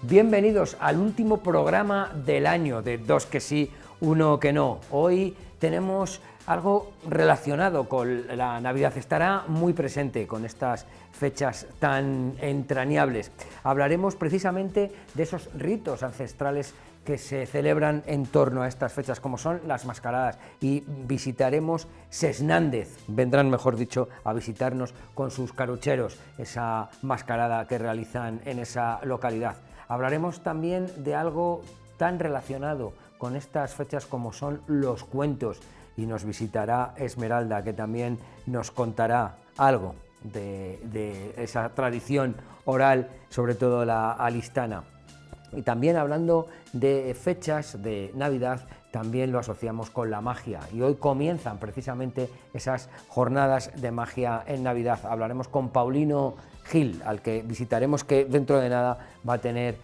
Bienvenidos al último programa del año de Dos que sí, uno que no. Hoy tenemos algo relacionado con la Navidad, estará muy presente con estas fechas tan entrañables. Hablaremos precisamente de esos ritos ancestrales que se celebran en torno a estas fechas, como son las mascaradas, y visitaremos Sesnández, vendrán, mejor dicho, a visitarnos con sus carucheros, esa mascarada que realizan en esa localidad. Hablaremos también de algo tan relacionado con estas fechas como son los cuentos, y nos visitará Esmeralda, que también nos contará algo de esa tradición oral, sobre todo la alistana. Y también, hablando de fechas de Navidad, también lo asociamos con la magia, y hoy comienzan precisamente esas jornadas de magia en Navidad. Hablaremos con Paulino Gil, al que visitaremos, que dentro de nada va a tener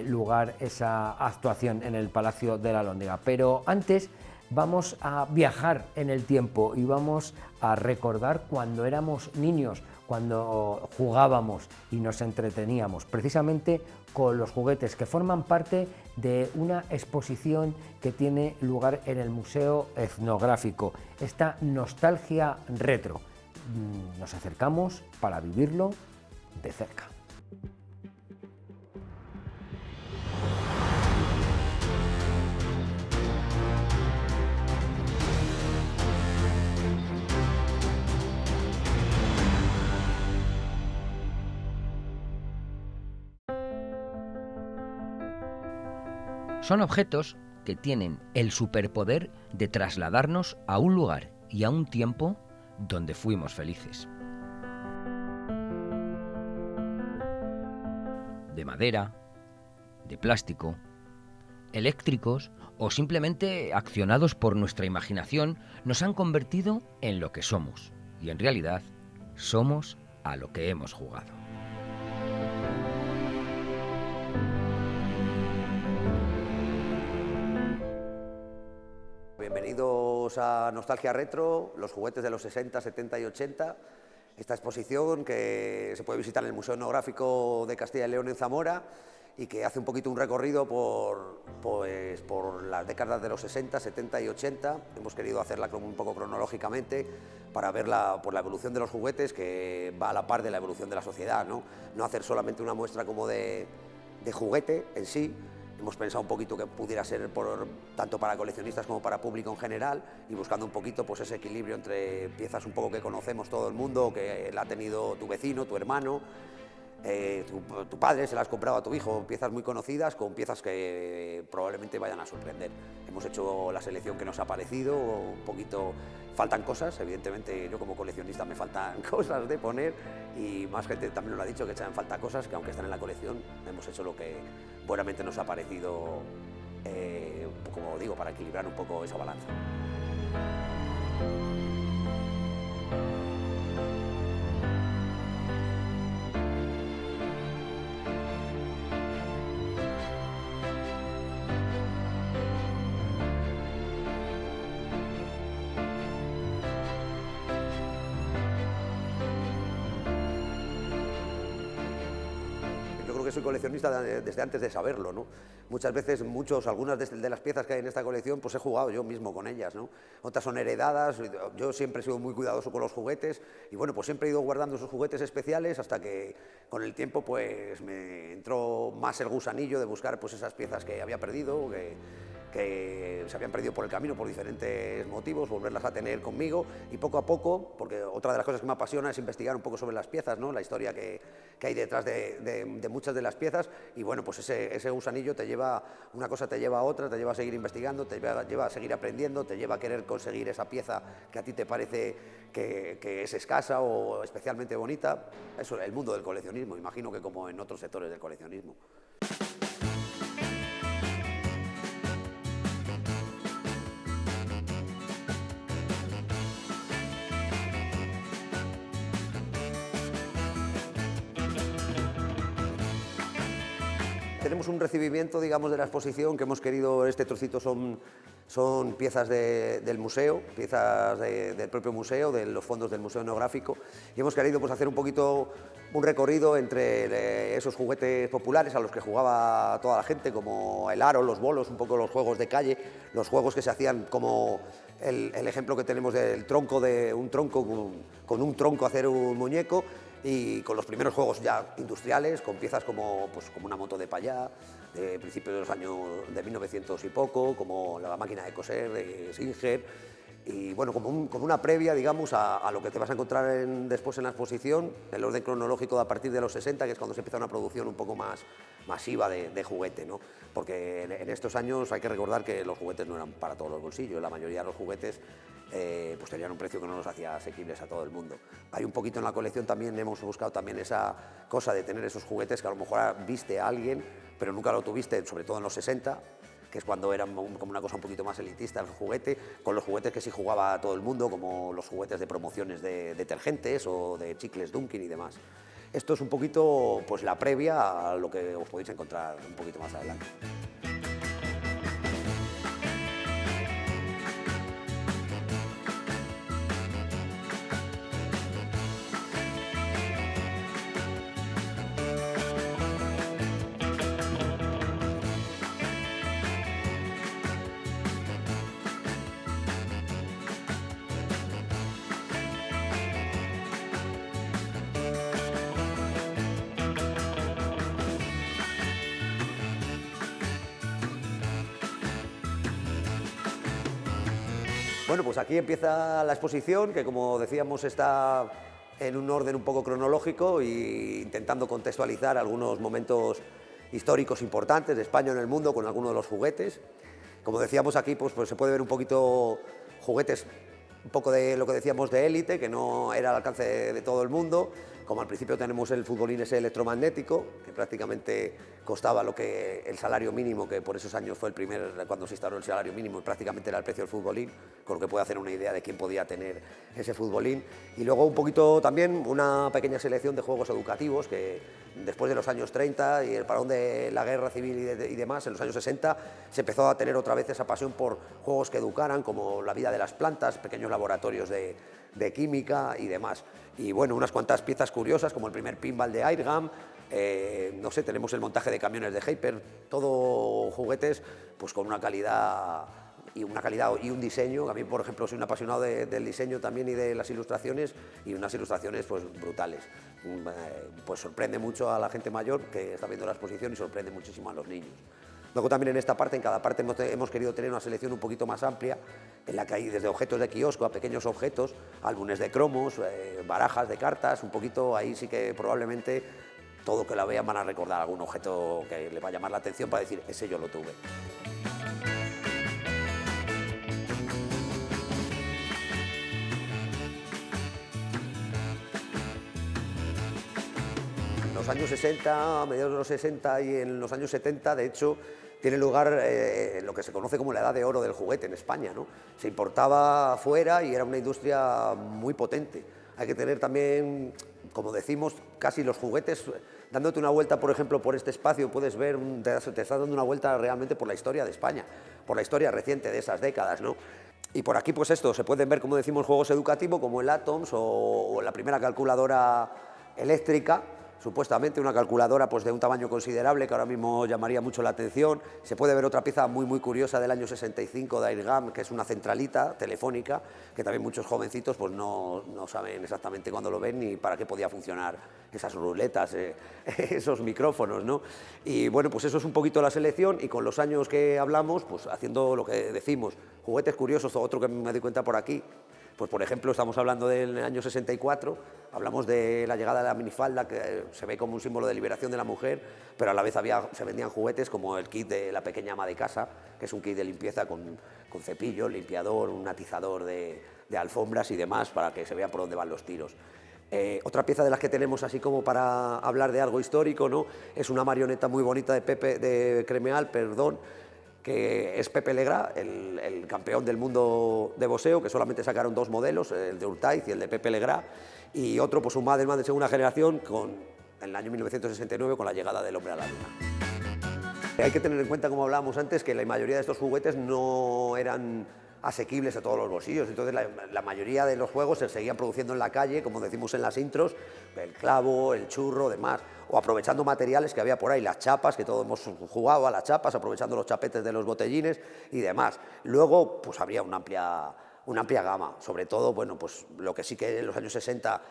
lugar esa actuación en el Palacio de la Alhóndiga. Pero antes vamos a viajar en el tiempo y vamos a recordar cuando éramos niños, cuando jugábamos y nos entreteníamos, precisamente con los juguetes que forman parte de una exposición que tiene lugar en el Museo Etnográfico, esta nostalgia retro. Nos acercamos para vivirlo de cerca. Son objetos que tienen el superpoder de trasladarnos a un lugar y a un tiempo donde fuimos felices. De madera, de plástico, eléctricos o simplemente accionados por nuestra imaginación, nos han convertido en lo que somos, y en realidad somos a lo que hemos jugado. Bienvenidos a Nostalgia Retro, los juguetes de los 60, 70 y 80. Esta exposición que se puede visitar en el Museo Etnográfico de Castilla y León en Zamora, y que hace un poquito un recorrido por las décadas de los 60, 70 y 80. Hemos querido hacerla un poco cronológicamente para ver la evolución de los juguetes, que va a la par de la evolución de la sociedad, no hacer solamente una muestra como de juguete en sí. Hemos pensado un poquito que pudiera ser tanto para coleccionistas como para público en general, y buscando un poquito pues ese equilibrio entre piezas un poco que conocemos todo el mundo, que la ha tenido tu vecino, tu hermano, tu padre, se las has comprado a tu hijo, piezas muy conocidas con piezas que probablemente vayan a sorprender. Hemos hecho la selección que nos ha parecido, un poquito, faltan cosas, evidentemente yo como coleccionista me faltan cosas de poner, y más gente también nos lo ha dicho, que echan falta cosas que aunque están en la colección, hemos hecho lo que buenamente nos ha parecido, como digo, para equilibrar un poco esa balanza. Soy coleccionista desde antes de saberlo, ¿no? Muchas veces, algunas de las piezas que hay en esta colección, pues he jugado yo mismo con ellas, ¿no? Otras son heredadas. Yo siempre he sido muy cuidadoso con los juguetes, y bueno, pues siempre he ido guardando esos juguetes especiales, hasta que con el tiempo pues me entró más el gusanillo de buscar pues esas piezas que había perdido, que se habían perdido por el camino por diferentes motivos, volverlas a tener conmigo, y poco a poco, porque otra de las cosas que me apasiona es investigar un poco sobre las piezas, ¿no? La historia que hay detrás de muchas de las piezas, y bueno, pues ese gusanillo una cosa te lleva a otra, te lleva a seguir investigando, te lleva a seguir aprendiendo, te lleva a querer conseguir esa pieza que a ti te parece que es escasa o especialmente bonita. Eso es el mundo del coleccionismo, imagino que como en otros sectores del coleccionismo. Tenemos un recibimiento, digamos, de la exposición que hemos querido. Este trocito son son piezas del museo, piezas del propio museo, de los fondos del Museo Etnográfico, y hemos querido pues, hacer un poquito un recorrido entre esos juguetes populares a los que jugaba toda la gente, como el aro, los bolos, un poco los juegos de calle, los juegos que se hacían como el ejemplo que tenemos del tronco, de un tronco con un tronco hacer un muñeco, y con los primeros juegos ya industriales, con piezas como, pues, como una moto de payá, de principios de los años de 1900 y poco, como la máquina de coser de Singer, y bueno, como una previa, digamos, a lo que te vas a encontrar después en la exposición, el orden cronológico de a partir de los 60, que es cuando se empieza una producción un poco más masiva de juguete, ¿no? Porque en estos años hay que recordar que los juguetes no eran para todos los bolsillos, la mayoría de los juguetes pues tenían un precio que no los hacía asequibles a todo el mundo. Hay un poquito en la colección también, hemos buscado también esa cosa de tener esos juguetes que a lo mejor viste a alguien, pero nunca lo tuviste, sobre todo en los 60, que es cuando era como una cosa un poquito más elitista el juguete, con los juguetes que sí jugaba todo el mundo, como los juguetes de promociones de detergentes o de chicles Dunkin y demás. Esto es un poquito pues, la previa a lo que os podéis encontrar un poquito más adelante. Bueno, pues aquí empieza la exposición, que como decíamos está en un orden un poco cronológico e intentando contextualizar algunos momentos históricos importantes de España en el mundo con algunos de los juguetes. Como decíamos aquí, pues se puede ver un poquito juguetes, un poco de lo que decíamos de élite, que no era al alcance de todo el mundo, como al principio tenemos el futbolín ese electromagnético, que prácticamente costaba lo que el salario mínimo, que por esos años fue el primer, cuando se instauró el salario mínimo, y prácticamente era el precio del futbolín, con lo que puede hacer una idea de quién podía tener ese futbolín. Y luego un poquito también una pequeña selección de juegos educativos, que después de los años 30 y el parón de la guerra civil y demás, en los años 60, se empezó a tener otra vez esa pasión por juegos que educaran, como la vida de las plantas, pequeños laboratorios de química y demás. Y bueno, unas cuantas piezas curiosas, como el primer pinball de Airgam, no sé, tenemos el montaje de camiones de Hyper, todo juguetes pues con una calidad y un diseño. A mí, por ejemplo, soy un apasionado del diseño también y de las ilustraciones, y unas ilustraciones pues brutales. Pues sorprende mucho a la gente mayor que está viendo la exposición y sorprende muchísimo a los niños. Luego también en esta parte, en cada parte hemos querido tener una selección un poquito más amplia, en la que hay desde objetos de kiosco a pequeños objetos, álbumes de cromos, barajas de cartas, un poquito ahí sí que probablemente todo que la vean van a recordar algún objeto que le va a llamar la atención para decir, ese yo lo tuve. En los años 60, a mediados de los 60 y en los años 70, de hecho, tiene lugar lo que se conoce como la edad de oro del juguete en España, ¿no? Se importaba fuera y era una industria muy potente. Hay que tener también, como decimos, casi los juguetes, dándote una vuelta, por ejemplo, por este espacio, puedes ver, te estás dando una vuelta realmente por la historia de España, por la historia reciente de esas décadas, ¿no? Y por aquí, pues esto, se pueden ver, como decimos, juegos educativos como el Atoms o la primera calculadora eléctrica, supuestamente una calculadora pues, de un tamaño considerable que ahora mismo llamaría mucho la atención. Se puede ver otra pieza muy curiosa del año 65 de Airgam, que es una centralita telefónica, que también muchos jovencitos pues, no saben exactamente cuándo lo ven ni para qué podía funcionar esas ruletas, esos micrófonos, ¿no? Y bueno, pues eso es un poquito la selección, y con los años que hablamos, pues haciendo lo que decimos, juguetes curiosos, otro que me doy cuenta por aquí. Pues, por ejemplo, estamos hablando del año 64, hablamos de la llegada de la minifalda, que se ve como un símbolo de liberación de la mujer, pero a la vez se vendían juguetes como el kit de la pequeña ama de casa, que es un kit de limpieza con cepillo, limpiador, un atizador de alfombras y demás, para que se vea por dónde van los tiros. Otra pieza de las que tenemos, así como para hablar de algo histórico, ¿no? Es una marioneta muy bonita de Cremeal, que es Pepe Legrá, el campeón del mundo de boxeo, que solamente sacaron dos modelos, el de Urtaiz y el de Pepe Legrá, y otro, pues un Madelman de segunda generación, en el año 1969, con la llegada del hombre a la luna. Hay que tener en cuenta, como hablábamos antes, que la mayoría de estos juguetes no eran asequibles a todos los bolsillos, entonces la mayoría de los juegos se seguían produciendo en la calle, como decimos en las intros, el clavo, el churro, demás, o aprovechando materiales que había por ahí, las chapas, que todos hemos jugado a las chapas, aprovechando los chapetes de los botellines y demás. Luego, pues habría una amplia gama, sobre todo, bueno, pues lo que sí que en los años 60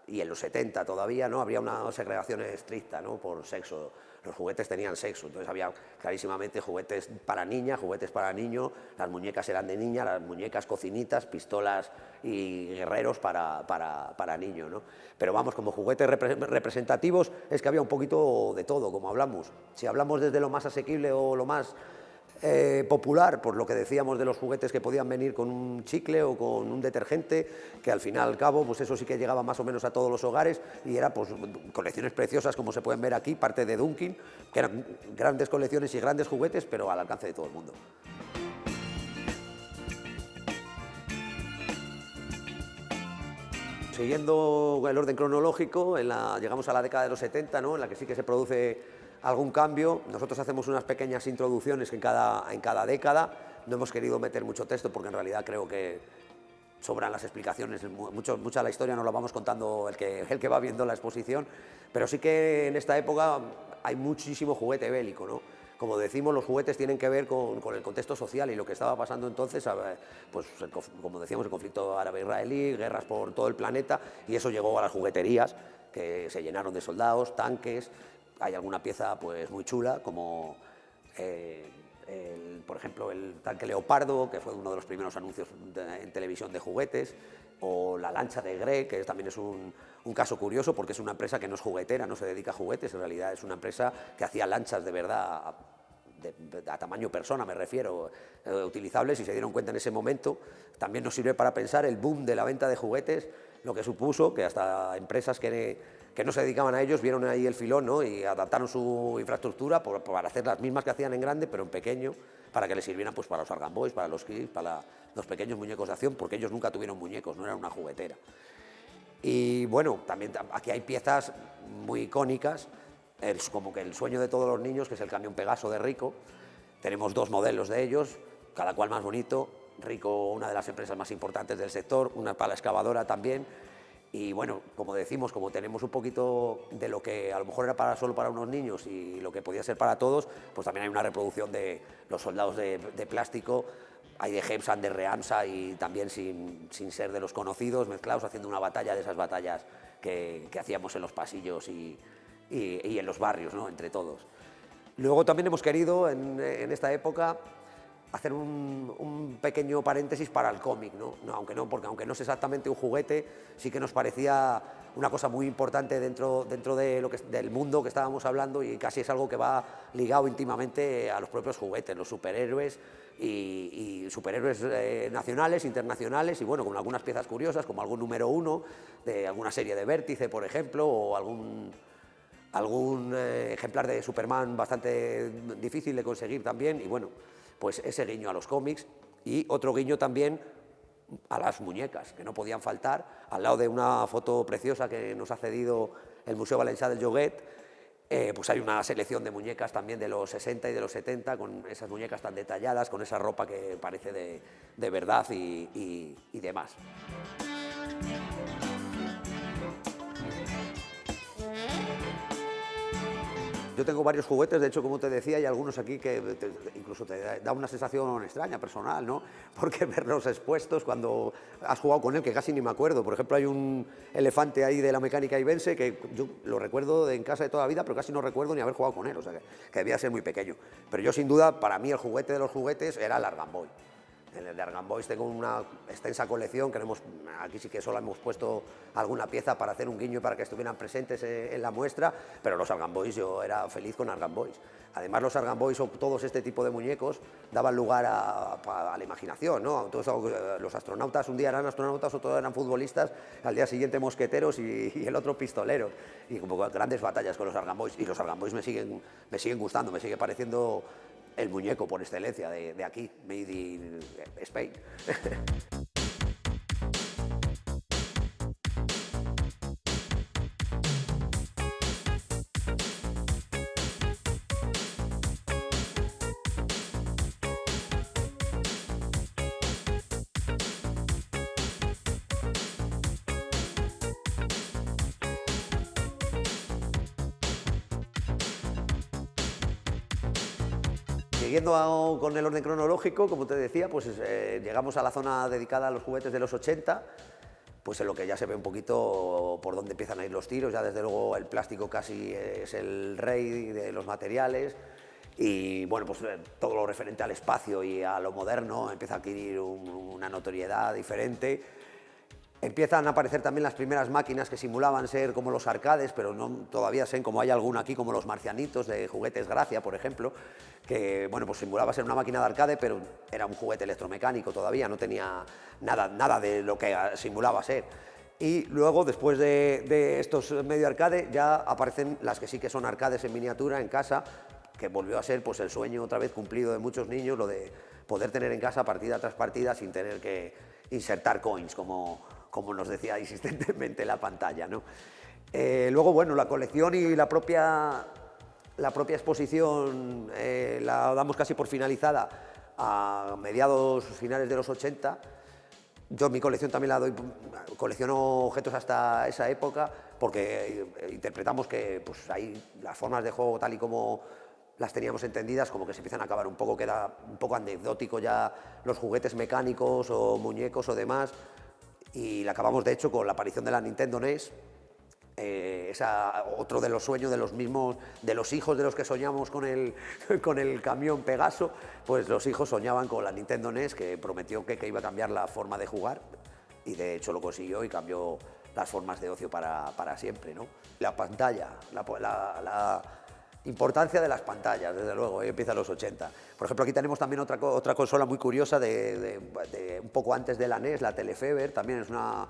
y en los 70 todavía, ¿no? Habría una segregación estricta, ¿no? Por sexo. Los juguetes tenían sexo, entonces había clarísimamente juguetes para niña, juguetes para niño, las muñecas eran de niña, las muñecas cocinitas, pistolas y guerreros para niño, ¿no? Pero vamos, como juguetes representativos es que había un poquito de todo, como hablamos. Si hablamos desde lo más asequible o lo más popular, por lo que decíamos de los juguetes que podían venir con un chicle o con un detergente, que al fin y al cabo pues eso sí que llegaba más o menos a todos los hogares y era pues colecciones preciosas como se pueden ver aquí, parte de Dunkin, que eran grandes colecciones y grandes juguetes, pero al alcance de todo el mundo. Siguiendo el orden cronológico, llegamos a la década de los 70, ¿no? En la que sí que se produce algún cambio. Nosotros hacemos unas pequeñas introducciones en cada década. No hemos querido meter mucho texto porque en realidad creo que sobran las explicaciones. Mucha de la historia nos la vamos contando el que va viendo la exposición, pero sí que en esta época hay muchísimo juguete bélico, ¿no? Como decimos, los juguetes tienen que ver con el contexto social y lo que estaba pasando entonces, pues como decíamos, el conflicto árabe-israelí, guerras por todo el planeta, y eso llegó a las jugueterías, que se llenaron de soldados, tanques. Hay alguna pieza pues muy chula, como por ejemplo el tanque Leopardo, que fue uno de los primeros anuncios en televisión de juguetes, o la lancha de Grey, que también es un caso curioso porque es una empresa que no es juguetera, no se dedica a juguetes, en realidad es una empresa que hacía lanchas de verdad a tamaño persona, me refiero, utilizables, y se dieron cuenta en ese momento. También nos sirve para pensar el boom de la venta de juguetes, lo que supuso que hasta empresas que no se dedicaban a ellos vieron ahí el filón, ¿no? Y adaptaron su infraestructura para hacer las mismas que hacían en grande, pero en pequeño, para que les sirvieran pues, para los Argan Boys, para los Kids, para los pequeños muñecos de acción, porque ellos nunca tuvieron muñecos, no eran una juguetera. Y bueno, también aquí hay piezas muy icónicas, como que el sueño de todos los niños, que es el camión Pegaso de Rico. Tenemos dos modelos de ellos, cada cual más bonito. Rico, una de las empresas más importantes del sector, una pala excavadora también. Y bueno, como decimos, como tenemos un poquito de lo que a lo mejor era solo para unos niños y lo que podía ser para todos, pues también hay una reproducción de los soldados de plástico, hay de Hepsan, de Reamsa y también sin ser de los conocidos, mezclados, haciendo una batalla de esas batallas que hacíamos en los pasillos y en los barrios, ¿no? Entre todos. Luego también hemos querido en esta época hacer un pequeño paréntesis para el cómic, ¿no? Aunque no es exactamente un juguete, sí que nos parecía una cosa muy importante dentro del mundo que estábamos hablando, y casi es algo que va ligado íntimamente a los propios juguetes, los superhéroes y superhéroes nacionales, internacionales, y bueno, con algunas piezas curiosas, como algún número 1 de alguna serie de Vértice, por ejemplo, o algún ejemplar de Superman bastante difícil de conseguir también, y bueno, pues ese guiño a los cómics, y otro guiño también a las muñecas, que no podían faltar, al lado de una foto preciosa que nos ha cedido el Museo Valencià del Joguet. Pues hay una selección de muñecas también de los 60 y de los 70, con esas muñecas tan detalladas, con esa ropa que parece de verdad y demás. Yo tengo varios juguetes, de hecho, como te decía, hay algunos aquí que incluso te da una sensación extraña, personal, ¿no? Porque verlos expuestos cuando has jugado con él, que casi ni me acuerdo. Por ejemplo, hay un elefante ahí de la mecánica ibense que yo lo recuerdo en casa de toda la vida, pero casi no recuerdo ni haber jugado con él, o sea que debía ser muy pequeño. Pero yo, sin duda, para mí el juguete de los juguetes era el Argan Boy. En el de Argan Boys tengo una extensa colección, aquí sí que solo hemos puesto alguna pieza para hacer un guiño para que estuvieran presentes en la muestra, pero los Argan Boys, yo era feliz con Argan Boys. Además, los Argan Boys o todos este tipo de muñecos daban lugar a la imaginación, ¿no? Entonces, los astronautas un día eran astronautas, otros eran futbolistas, al día siguiente mosqueteros y el otro pistoleros. Y como grandes batallas con los Argan Boys. Y los Argan Boys me siguen gustando, me sigue pareciendo el muñeco por excelencia de aquí, made in Spain. siguiendo con el orden cronológico, como te decía, pues llegamos a la zona dedicada a los juguetes de los 80, pues en lo que ya se ve un poquito por dónde empiezan a ir los tiros. Ya desde luego el plástico casi es el rey de los materiales, y bueno, pues todo lo referente al espacio y a lo moderno empieza a adquirir una notoriedad diferente. Empiezan a aparecer también las primeras máquinas que simulaban ser como los arcades, pero no todavía sé, como hay alguna aquí, como los marcianitos de Juguetes Gracia, por ejemplo, que bueno, pues simulaba ser una máquina de arcade, pero era un juguete electromecánico todavía, no tenía nada de lo que simulaba ser. Y luego, después de estos medio arcade, ya aparecen las que sí que son arcades en miniatura, en casa, que volvió a ser pues el sueño otra vez cumplido de muchos niños, lo de poder tener en casa partida tras partida sin tener que insertar coins, como nos decía insistentemente la pantalla, ¿no? Luego, bueno, la colección y la propia exposición la damos casi por finalizada a finales de los 80. Yo mi colección también la doy, colecciono objetos hasta esa época, porque interpretamos que pues, ahí las formas de juego tal y como las teníamos entendidas, como que se empiezan a acabar un poco, queda un poco anecdótico ya los juguetes mecánicos o muñecos o demás. Y la acabamos de hecho con la aparición de la Nintendo NES, otro de los sueños de los hijos de los que soñamos con el camión Pegaso, pues los hijos soñaban con la Nintendo NES, que prometió que iba a cambiar la forma de jugar, y de hecho lo consiguió y cambió las formas de ocio para siempre, ¿no? La pantalla, la importancia de las pantallas, desde luego, ahí empiezan los 80. Por ejemplo, aquí tenemos también otra consola muy curiosa de un poco antes de la NES, la Telefeber. También es una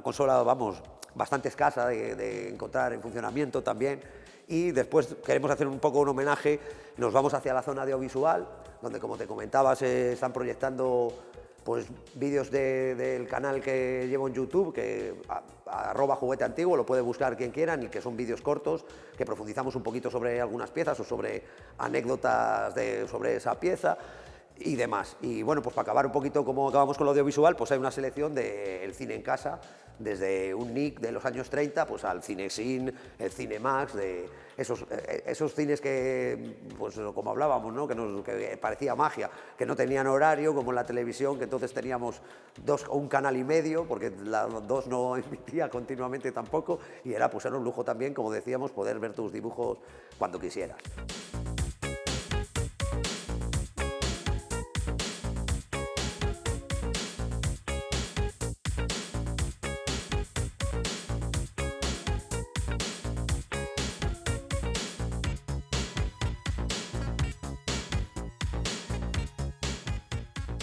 consola, vamos, bastante escasa de encontrar en funcionamiento también. Y después queremos hacer un poco un homenaje, nos vamos hacia la zona audiovisual, donde, como te comentaba, se están proyectando pues vídeos del canal que llevo en YouTube, que @juguete antiguo, lo puede buscar quien quiera, y que son vídeos cortos, que profundizamos un poquito sobre algunas piezas o sobre anécdotas sobre esa pieza y demás. Y bueno, pues para acabar un poquito como acabamos con lo audiovisual, pues hay una selección del cine en casa, desde un Nick de los años 30 pues al Cinesin, el Cinemax, de esos cines que, pues como hablábamos, ¿no? que parecía magia, que no tenían horario como en la televisión, que entonces teníamos un canal y medio, porque la 2 no emitía continuamente tampoco, y era un lujo también, como decíamos, poder ver tus dibujos cuando quisieras.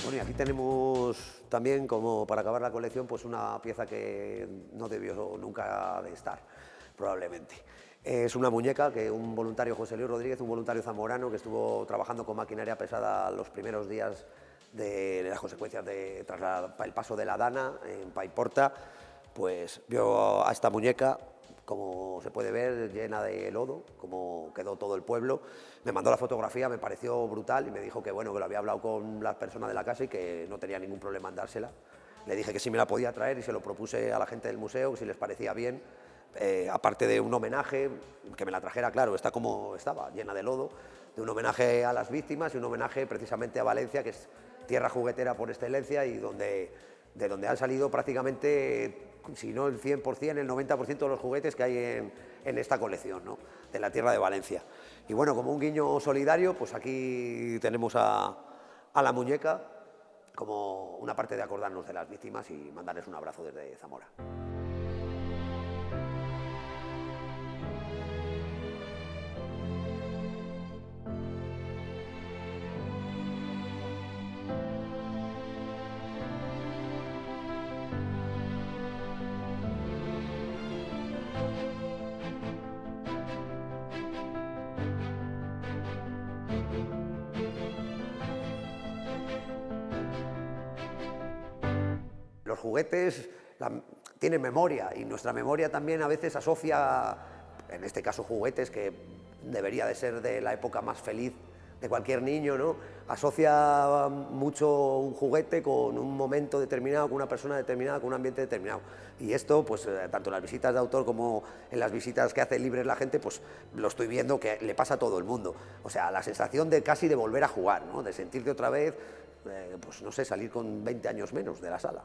Bueno, y aquí tenemos también, como para acabar la colección, pues una pieza que no debió nunca de estar, probablemente. Es una muñeca que un voluntario, José Luis Rodríguez, un voluntario zamorano que estuvo trabajando con maquinaria pesada los primeros días de las consecuencias tras el paso de la Dana en Paiporta, pues vio a esta muñeca, como se puede ver, llena de lodo, como quedó todo el pueblo. Me mandó la fotografía, me pareció brutal y me dijo que bueno, que lo había hablado con las personas de la casa y que no tenía ningún problema en dársela. Le dije que sí me la podía traer y se lo propuse a la gente del museo, que si les parecía bien, aparte de un homenaje, que me la trajera, claro, está como estaba, llena de lodo, de un homenaje a las víctimas y un homenaje precisamente a Valencia, que es tierra juguetera por excelencia y de donde han salido prácticamente, si no el 100%, el 90% de los juguetes que hay en esta colección, ¿no? De la tierra de Valencia. Y bueno, como un guiño solidario, pues aquí tenemos a la muñeca como una parte de acordarnos de las víctimas y mandarles un abrazo desde Zamora. Los juguetes tienen memoria y nuestra memoria también a veces asocia, en este caso juguetes, que debería de ser de la época más feliz de cualquier niño, ¿no? Asocia mucho un juguete con un momento determinado, con una persona determinada, con un ambiente determinado. Y esto, pues tanto en las visitas de autor como en las visitas que hace libres la gente, pues lo estoy viendo que le pasa a todo el mundo. O sea, la sensación de casi de volver a jugar, ¿no? De sentirte otra vez, pues no sé, salir con 20 años menos de la sala.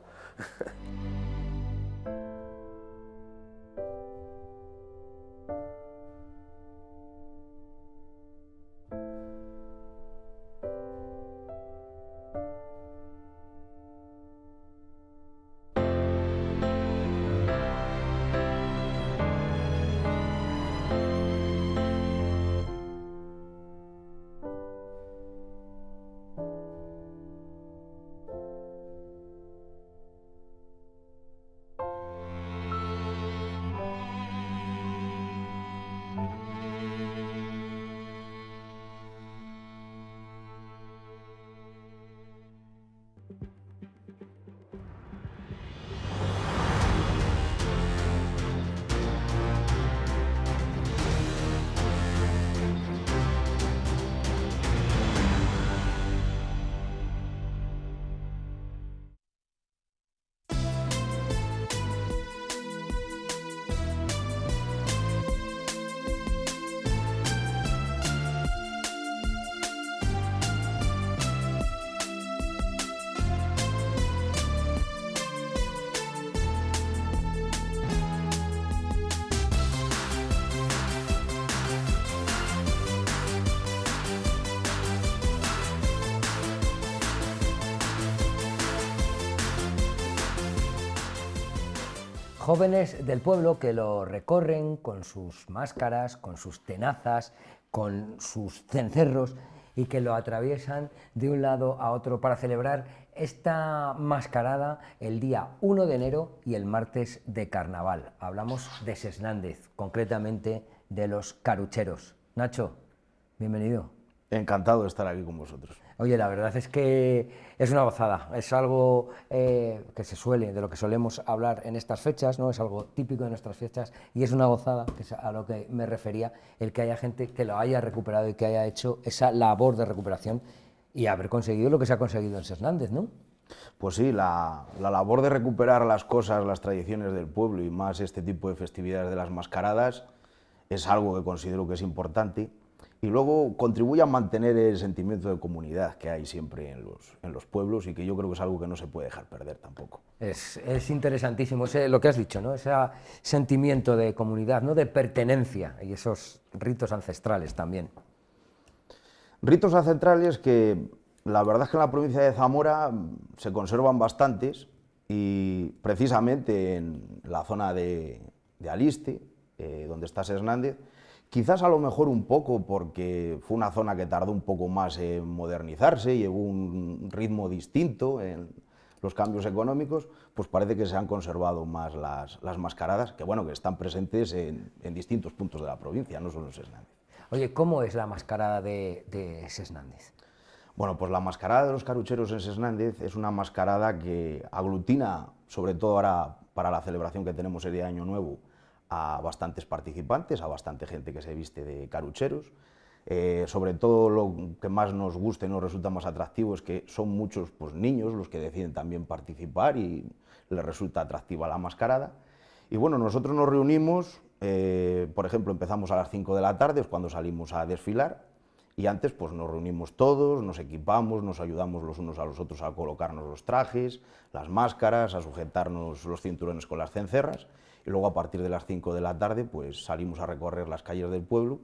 Jóvenes del pueblo que lo recorren con sus máscaras, con sus tenazas, con sus cencerros y que lo atraviesan de un lado a otro para celebrar esta mascarada el día 1 de enero y el martes de carnaval. Hablamos de Sesnández, concretamente de los carucheros. Nacho, bienvenido. Encantado de estar aquí con vosotros. Oye, la verdad es que es una gozada, es algo que de lo que solemos hablar en estas fechas, ¿no? Es algo típico de nuestras fechas y es una gozada, que es a lo que me refería, el que haya gente que lo haya recuperado y que haya hecho esa labor de recuperación y haber conseguido lo que se ha conseguido en Sesnández, ¿no? Pues sí, la labor de recuperar las cosas, las tradiciones del pueblo y más este tipo de festividades de las mascaradas es algo que considero que es importante. Y luego contribuye a mantener el sentimiento de comunidad que hay siempre en los pueblos y que yo creo que es algo que no se puede dejar perder tampoco. Es interesantísimo lo que has dicho, ¿no? Ese sentimiento de comunidad, ¿no? De pertenencia y esos ritos ancestrales también. Ritos ancestrales que la verdad es que en la provincia de Zamora se conservan bastantes y precisamente en la zona de Aliste, donde está Sesnández, quizás a lo mejor un poco porque fue una zona que tardó un poco más en modernizarse, llevó un ritmo distinto en los cambios económicos, pues parece que se han conservado más las mascaradas, que bueno, que están presentes en distintos puntos de la provincia, no solo en Sesnández. Oye, ¿cómo es la mascarada de Sesnández? Bueno, pues la mascarada de los carucheros en Sesnández es una mascarada que aglutina, sobre todo ahora para la celebración que tenemos el día de Año Nuevo, a bastantes participantes, a bastante gente que se viste de carucheros. Sobre todo lo que más nos gusta y nos resulta más atractivo es que son muchos pues, niños los que deciden también participar y les resulta atractiva la mascarada. Y bueno, nosotros nos reunimos, por ejemplo, empezamos a las 5 de la tarde, es cuando salimos a desfilar, y antes pues nos reunimos todos, nos equipamos, nos ayudamos los unos a los otros a colocarnos los trajes, las máscaras, a sujetarnos los cinturones con las cencerras, y luego a partir de las 5 de la tarde pues salimos a recorrer las calles del pueblo,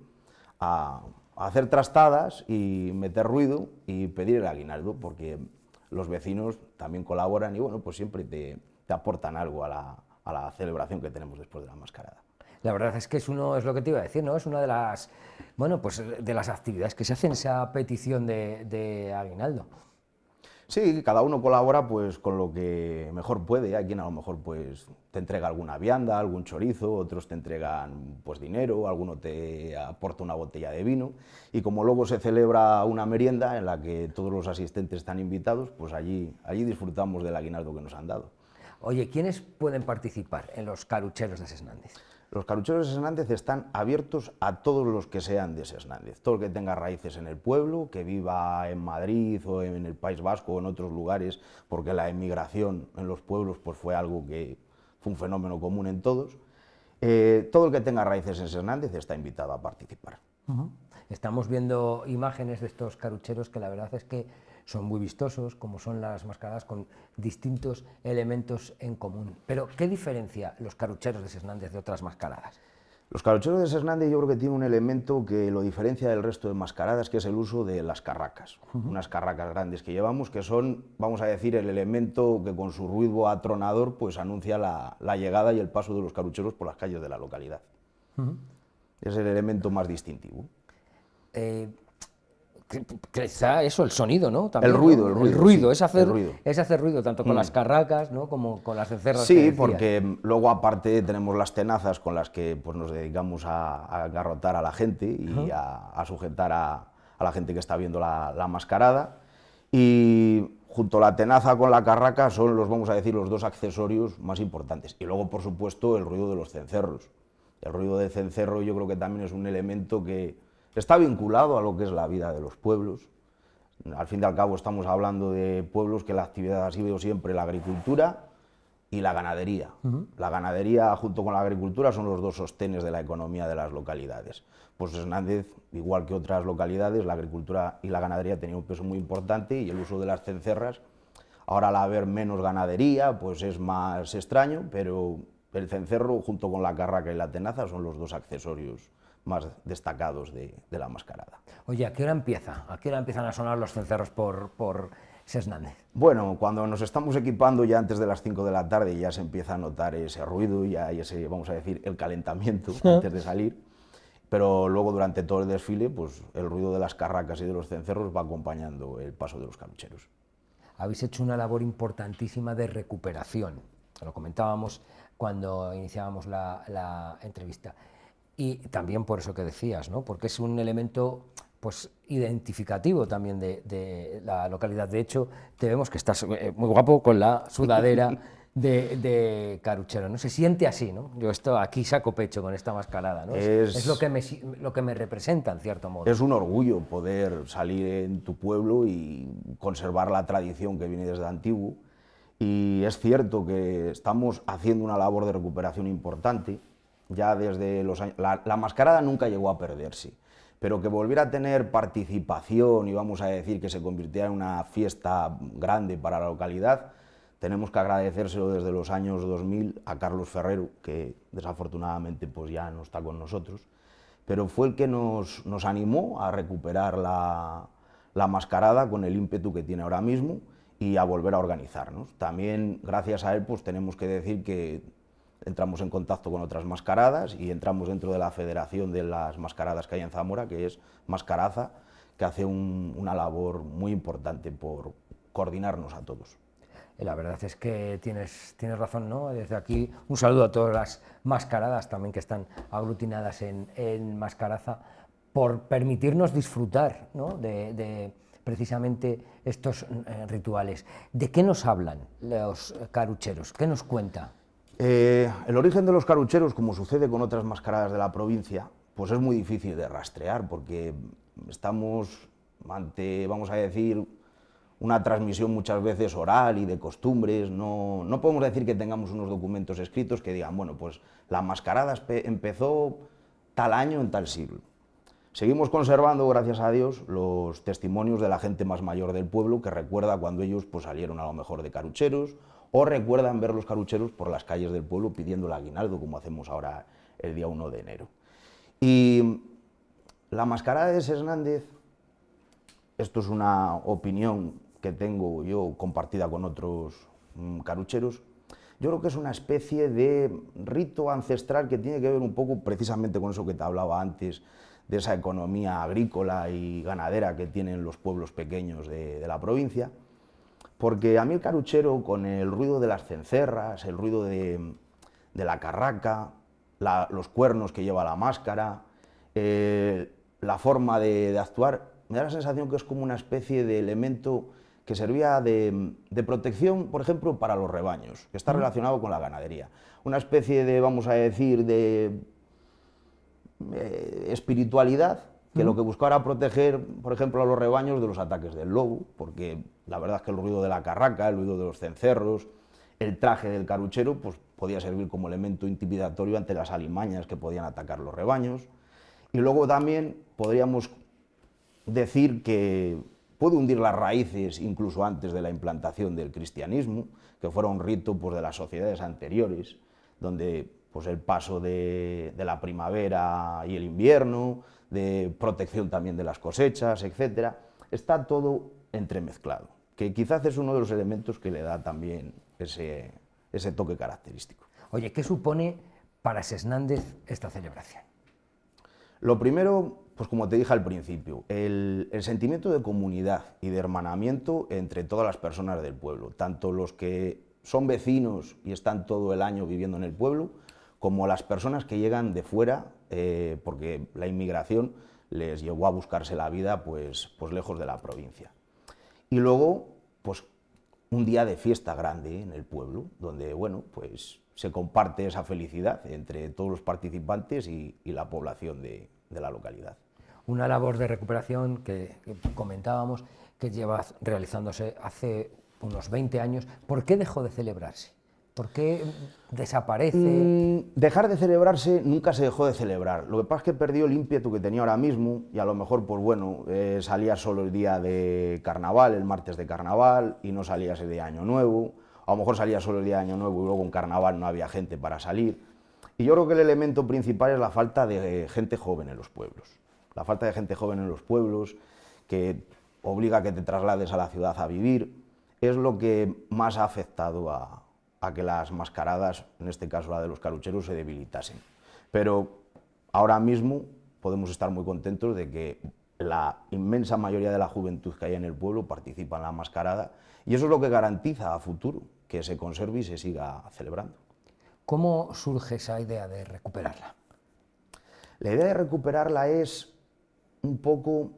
a hacer trastadas y meter ruido y pedir el aguinaldo, porque los vecinos también colaboran y bueno, pues siempre te aportan algo a la celebración que tenemos después de la mascarada. La verdad es que es lo que te iba a decir, ¿no? Es una de las, bueno, pues de las actividades que se hacen, esa petición de aguinaldo. Sí, cada uno colabora pues con lo que mejor puede. Hay quien a lo mejor pues te entrega alguna vianda, algún chorizo, otros te entregan pues dinero, alguno te aporta una botella de vino y como luego se celebra una merienda en la que todos los asistentes están invitados, pues allí disfrutamos del aguinaldo que nos han dado. Oye, ¿quiénes pueden participar en los carucheros de Sesnández? Los carucheros de Sesnández están abiertos a todos los que sean de Sesnández, todo el que tenga raíces en el pueblo, que viva en Madrid o en el País Vasco o en otros lugares, porque la emigración en los pueblos pues, fue algo que fue un fenómeno común en todos. Todo el que tenga raíces en Sesnández está invitado a participar. Estamos viendo imágenes de estos carucheros que la verdad es que son muy vistosos, como son las mascaradas con distintos elementos en común. Pero, ¿qué diferencia los carucheros de Sesnández de otras mascaradas? Los carucheros de Sesnández yo creo que tienen un elemento que lo diferencia del resto de mascaradas, que es el uso de las carracas. Unas carracas grandes que llevamos, que son, vamos a decir, el elemento que con su ruido atronador pues anuncia la llegada y el paso de los carucheros por las calles de la localidad. Es el elemento más distintivo. Quizá eso, el sonido, ¿no? También, el ruido, ¿no? el ruido, sí, es hacer ruido, tanto con las carracas, ¿no? Como con las cencerras. Sí, porque luego aparte tenemos las tenazas con las que pues, nos dedicamos a garrotar a la gente y a sujetar a la gente que está viendo la mascarada. Y junto a la tenaza con la carraca son los, vamos a decir, los dos accesorios más importantes. Y luego, por supuesto, el ruido de los cencerros. El ruido del cencerro yo creo que también es un elemento que está vinculado a lo que es la vida de los pueblos. Al fin y al cabo estamos hablando de pueblos que la actividad ha sido siempre la agricultura y la ganadería. La ganadería junto con la agricultura son los dos sostenes de la economía de las localidades. Pues Sesnández, igual que otras localidades, la agricultura y la ganadería tenían un peso muy importante y el uso de las cencerras, ahora al haber menos ganadería, pues es más extraño, pero el cencerro junto con la carraca y la tenaza son los dos accesorios más destacados de la mascarada. Oye, ¿a qué hora empieza? ¿A qué hora empiezan a sonar los cencerros por Sesnández? Bueno, cuando nos estamos equipando ya antes de las 5 de la tarde ya se empieza a notar ese ruido y ese, vamos a decir, el calentamiento antes de salir, pero luego durante todo el desfile, pues el ruido de las carracas y de los cencerros va acompañando el paso de los carucheros. Habéis hecho una labor importantísima de recuperación, lo comentábamos cuando iniciábamos la entrevista. Y también por eso que decías, ¿no? Porque es un elemento pues, identificativo también de la localidad. De hecho, te vemos que estás muy guapo con la sudadera de caruchero, ¿no? Se siente así, ¿no? Yo aquí saco pecho con esta mascarada, ¿no? Es lo que me representa, en cierto modo. Es un orgullo poder salir en tu pueblo y conservar la tradición que viene desde antiguo. Y es cierto que estamos haciendo una labor de recuperación importante. Ya desde los años, la mascarada nunca llegó a perderse, pero que volviera a tener participación y vamos a decir que se convirtiera en una fiesta grande para la localidad, tenemos que agradecérselo desde los años 2000 a Carlos Ferrero, que desafortunadamente pues ya no está con nosotros, pero fue el que nos animó a recuperar la mascarada con el ímpetu que tiene ahora mismo y a volver a organizarnos. También gracias a él pues tenemos que decir que entramos en contacto con otras mascaradas y entramos dentro de la federación de las mascaradas que hay en Zamora, que es Mascaraza, que hace una labor muy importante por coordinarnos a todos. La verdad es que tienes razón, ¿no? Desde aquí un saludo a todas las mascaradas también que están aglutinadas en Mascaraza por permitirnos disfrutar, ¿no? de precisamente estos rituales. ¿De qué nos hablan los carucheros? ¿Qué nos cuenta? El origen de los carucheros, como sucede con otras mascaradas de la provincia, pues es muy difícil de rastrear porque estamos ante, vamos a decir, una transmisión muchas veces oral y de costumbres. No podemos decir que tengamos unos documentos escritos que digan, bueno, pues la mascarada empezó tal año en tal siglo. Seguimos conservando, gracias a Dios, los testimonios de la gente más mayor del pueblo que recuerda cuando ellos pues, salieron a lo mejor de carucheros o recuerdan ver los carucheros por las calles del pueblo pidiendo el aguinaldo, como hacemos ahora el día 1 de enero. Y la mascarada de Sesnández, esto es una opinión que tengo yo compartida con otros carucheros, yo creo que es una especie de rito ancestral que tiene que ver un poco precisamente con eso que te hablaba antes, de esa economía agrícola y ganadera que tienen los pueblos pequeños de la provincia. Porque a mí el caruchero, con el ruido de las cencerras, el ruido de la carraca, los cuernos que lleva la máscara, la forma de actuar, me da la sensación que es como una especie de elemento que servía de protección, por ejemplo, para los rebaños, que está relacionado con la ganadería. Una especie de, vamos a decir, de espiritualidad, que lo que buscaba era proteger, por ejemplo, a los rebaños de los ataques del lobo, porque la verdad es que el ruido de la carraca, el ruido de los cencerros, el traje del caruchero, pues podía servir como elemento intimidatorio ante las alimañas que podían atacar los rebaños. Y luego también podríamos decir que puede hundir las raíces incluso antes de la implantación del cristianismo, que fuera un rito pues, de las sociedades anteriores, donde pues, el paso de la primavera y el invierno, de protección también de las cosechas, etc., está todo entremezclado, que quizás es uno de los elementos que le da también ese toque característico. Oye, ¿qué supone para Sesnández esta celebración? Lo primero, pues como te dije al principio, el sentimiento de comunidad y de hermanamiento entre todas las personas del pueblo, tanto los que son vecinos y están todo el año viviendo en el pueblo, como las personas que llegan de fuera, porque la inmigración les llevó a buscarse la vida pues lejos de la provincia. Y luego, pues un día de fiesta grande en el pueblo, donde bueno, pues se comparte esa felicidad entre todos los participantes y la población de la localidad. Una labor de recuperación que comentábamos que lleva realizándose hace unos 20 años. ¿Por qué dejó de celebrarse? ¿Por qué desaparece? Dejar de celebrarse nunca se dejó de celebrar. Lo que pasa es que perdió el ímpetu que tenía ahora mismo y a lo mejor, pues bueno, salía solo el día de carnaval, el martes de carnaval, y no salía ese día de Año Nuevo. A lo mejor salía solo el día de Año Nuevo y luego en carnaval no había gente para salir. Y yo creo que el elemento principal es la falta de gente joven en los pueblos. La falta de gente joven en los pueblos, que obliga a que te traslades a la ciudad a vivir, es lo que más ha afectado a que las mascaradas, en este caso la de los carucheros, se debilitasen. Pero ahora mismo podemos estar muy contentos de que la inmensa mayoría de la juventud que hay en el pueblo participa en la mascarada, y eso es lo que garantiza a futuro que se conserve y se siga celebrando. ¿Cómo surge esa idea de recuperarla? La idea de recuperarla es un poco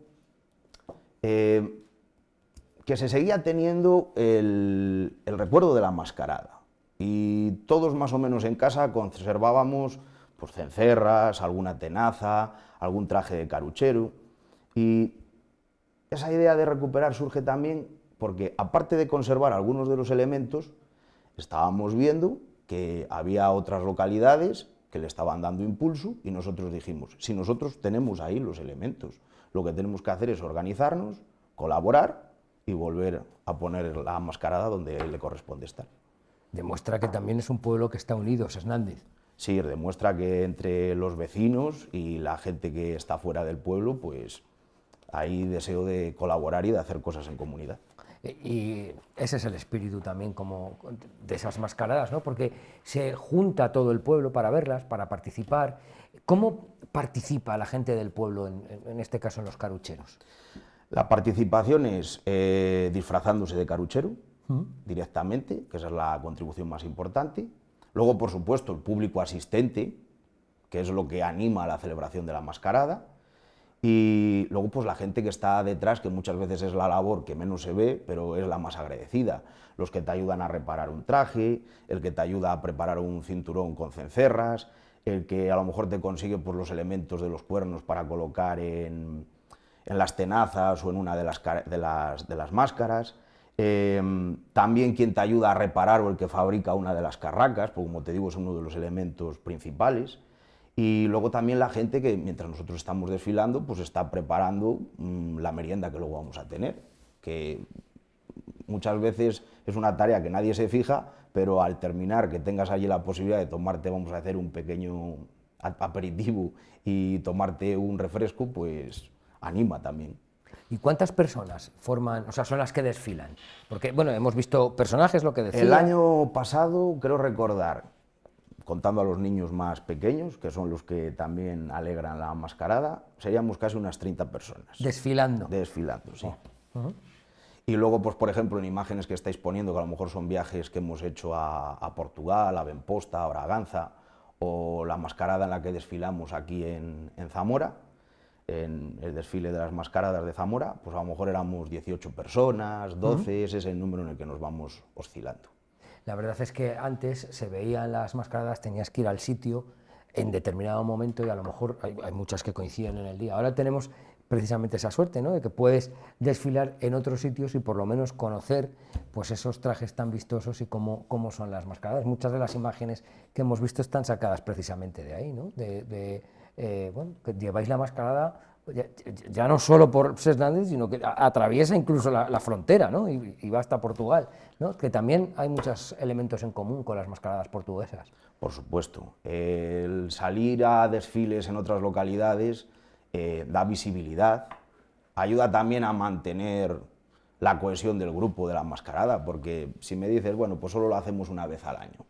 que se seguía teniendo el recuerdo de la mascarada, y todos más o menos en casa conservábamos pues, cencerras, alguna tenaza, algún traje de caruchero, y esa idea de recuperar surge también porque, aparte de conservar algunos de los elementos, estábamos viendo que había otras localidades que le estaban dando impulso, y nosotros dijimos, si nosotros tenemos ahí los elementos, lo que tenemos que hacer es organizarnos, colaborar y volver a poner la mascarada donde le corresponde estar. Demuestra que también es un pueblo que está unido, Sesnández. Sí, demuestra que entre los vecinos y la gente que está fuera del pueblo, pues hay deseo de colaborar y de hacer cosas en comunidad. Y ese es el espíritu también como de esas mascaradas, ¿no? Porque se junta todo el pueblo para verlas, para participar. ¿Cómo participa la gente del pueblo, en este caso en los carucheros? La participación es disfrazándose de caruchero directamente, que esa es la contribución más importante. Luego, por supuesto, el público asistente, que es lo que anima a la celebración de la mascarada. Y luego pues la gente que está detrás, que muchas veces es la labor que menos se ve, pero es la más agradecida. Los que te ayudan a reparar un traje, el que te ayuda a preparar un cinturón con cencerras, el que a lo mejor te consigue pues, los elementos de los cuernos para colocar en las tenazas o en una de las máscaras. También quien te ayuda a reparar o el que fabrica una de las carracas, porque como te digo es uno de los elementos principales. Y luego también la gente que, mientras nosotros estamos desfilando, pues está preparando la merienda que luego vamos a tener, que muchas veces es una tarea que nadie se fija, pero al terminar, que tengas allí la posibilidad de tomarte, vamos a hacer un pequeño aperitivo y tomarte un refresco, pues anima también. ¿Y cuántas personas forman, o sea, son las que desfilan? Porque, bueno, hemos visto personajes, lo que decía. El año pasado, creo recordar, contando a los niños más pequeños, que son los que también alegran la mascarada, seríamos casi unas 30 personas. Desfilando. Desfilando, sí. Y luego, pues por ejemplo, en imágenes que estáis poniendo, que a lo mejor son viajes que hemos hecho a Portugal, a Benposta, a Braganza, o la mascarada en la que desfilamos aquí en Zamora, en el desfile de las mascaradas de Zamora, pues a lo mejor éramos 18 personas, 12, ese es el número en el que nos vamos oscilando. La verdad es que antes se veían las mascaradas, tenías que ir al sitio en determinado momento y a lo mejor hay muchas que coinciden en el día. Ahora tenemos precisamente esa suerte, ¿no?, de que puedes desfilar en otros sitios y por lo menos conocer pues esos trajes tan vistosos y cómo son las mascaradas. Muchas de las imágenes que hemos visto están sacadas precisamente de ahí, ¿no? Bueno, que lleváis la mascarada ya no solo por Ses Nández, sino que atraviesa incluso la frontera, ¿no?, y va hasta Portugal, ¿no?, que también hay muchos elementos en común con las mascaradas portuguesas. Por supuesto, el salir a desfiles en otras localidades da visibilidad, ayuda también a mantener la cohesión del grupo de la mascarada, porque si me dices, bueno, pues solo lo hacemos una vez al año,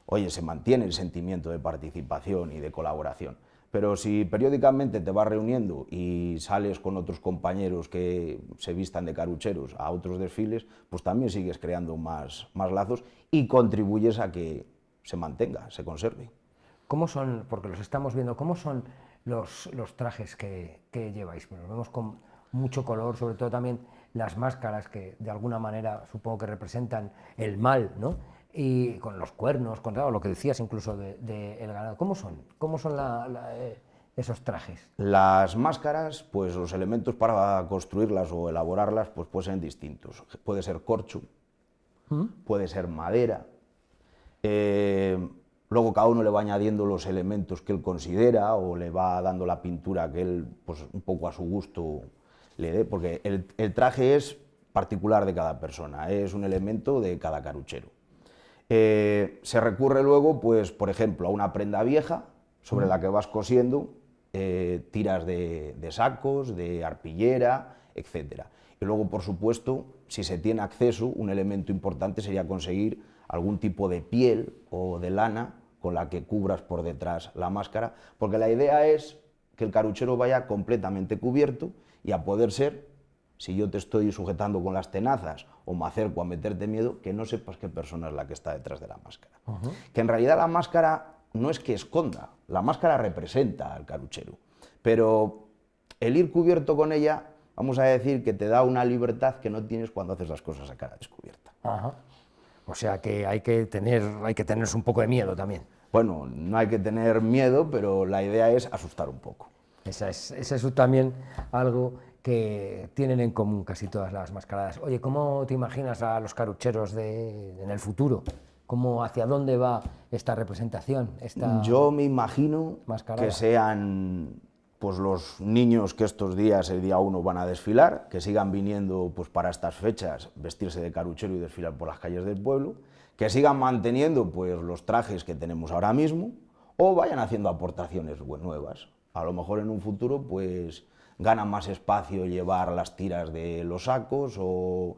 oye, se mantiene el sentimiento de participación y de colaboración. Pero si periódicamente te vas reuniendo y sales con otros compañeros que se vistan de carucheros a otros desfiles, pues también sigues creando más lazos y contribuyes a que se mantenga, se conserve. ¿Cómo son, porque los estamos viendo, cómo son los trajes que lleváis? Bueno, los vemos con mucho color, sobre todo también las máscaras que de alguna manera supongo que representan el mal, ¿no? Y con los cuernos, con lo que decías incluso de el ganado. ¿Cómo son esos trajes? Las máscaras, pues los elementos para construirlas o elaborarlas pues pueden ser distintos. Puede ser corcho, puede ser madera, luego cada uno le va añadiendo los elementos que él considera o le va dando la pintura que él, pues un poco a su gusto le dé, porque el traje es particular de cada persona, es un elemento de cada caruchero. Se recurre luego, pues, por ejemplo, a una prenda vieja sobre la que vas cosiendo tiras de sacos, de arpillera, etc. Y luego, por supuesto, si se tiene acceso, un elemento importante sería conseguir algún tipo de piel o de lana con la que cubras por detrás la máscara, porque la idea es que el caruchero vaya completamente cubierto y, a poder ser, si yo te estoy sujetando con las tenazas o me acerco a meterte miedo, que no sepas qué persona es la que está detrás de la máscara. Que en realidad la máscara no es que esconda, la máscara representa al caruchero, pero el ir cubierto con ella, vamos a decir que te da una libertad que no tienes cuando haces las cosas a cara descubierta. O sea que hay que tenerse un poco de miedo también. Bueno, no hay que tener miedo, pero la idea es asustar un poco. Ese es también algo que tienen en común casi todas las mascaradas. Oye, ¿cómo te imaginas a los carucheros en el futuro? ¿Hacia dónde va esta representación? Yo me imagino mascarada, que sean pues los niños que estos días, el día 1, van a desfilar, que sigan viniendo pues para estas fechas, vestirse de caruchero y desfilar por las calles del pueblo, que sigan manteniendo pues los trajes que tenemos ahora mismo, o vayan haciendo aportaciones nuevas. A lo mejor en un futuro pues gana más espacio llevar las tiras de los sacos o,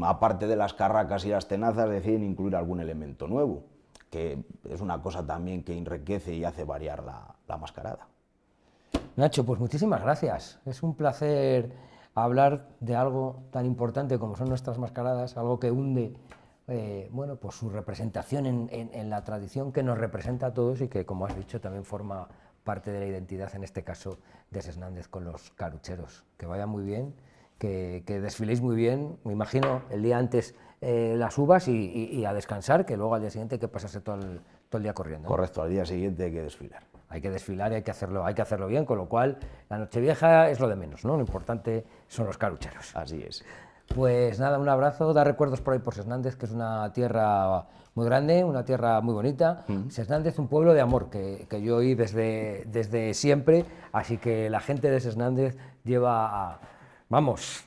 aparte de las carracas y las tenazas, deciden incluir algún elemento nuevo, que es una cosa también que enriquece y hace variar la mascarada. Nacho, pues muchísimas gracias. Es un placer hablar de algo tan importante como son nuestras mascaradas, algo que hunde bueno, pues su representación en la tradición que nos representa a todos y que, como has dicho, también forma parte de la identidad, en este caso, de Ses Nández con los carucheros. Que vaya muy bien, que desfiléis muy bien, me imagino el día antes las uvas y a descansar, que luego al día siguiente hay que pasarse todo el día corriendo. Correcto, al día siguiente hay que desfilar. Hay que desfilar y hay que hacerlo bien, con lo cual la Nochevieja es lo de menos, ¿no? Lo importante son los carucheros. Así es. Pues nada, un abrazo, da recuerdos por ahí por Ses Nández, que es una tierra muy grande, una tierra muy bonita. Ses Nández, un pueblo de amor, que yo oí desde siempre, así que la gente de Ses Nández lleva, vamos,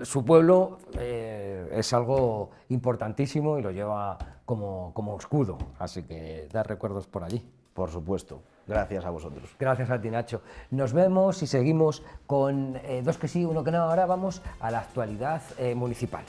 su pueblo es algo importantísimo y lo lleva como escudo, así que da recuerdos por allí. Por supuesto. Gracias a vosotros. Gracias a ti, Nacho. Nos vemos y seguimos con dos que sí, uno que no. Ahora vamos a la actualidad municipal.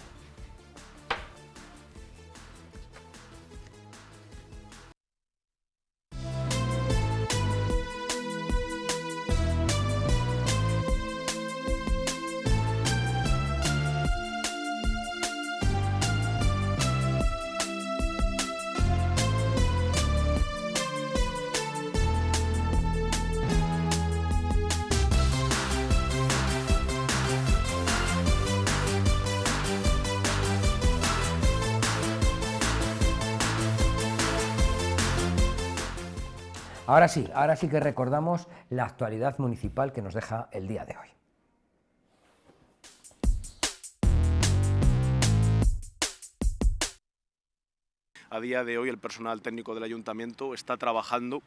Ahora sí que recordamos la actualidad municipal que nos deja el día de hoy. A día de hoy el personal técnico del Ayuntamiento está trabajando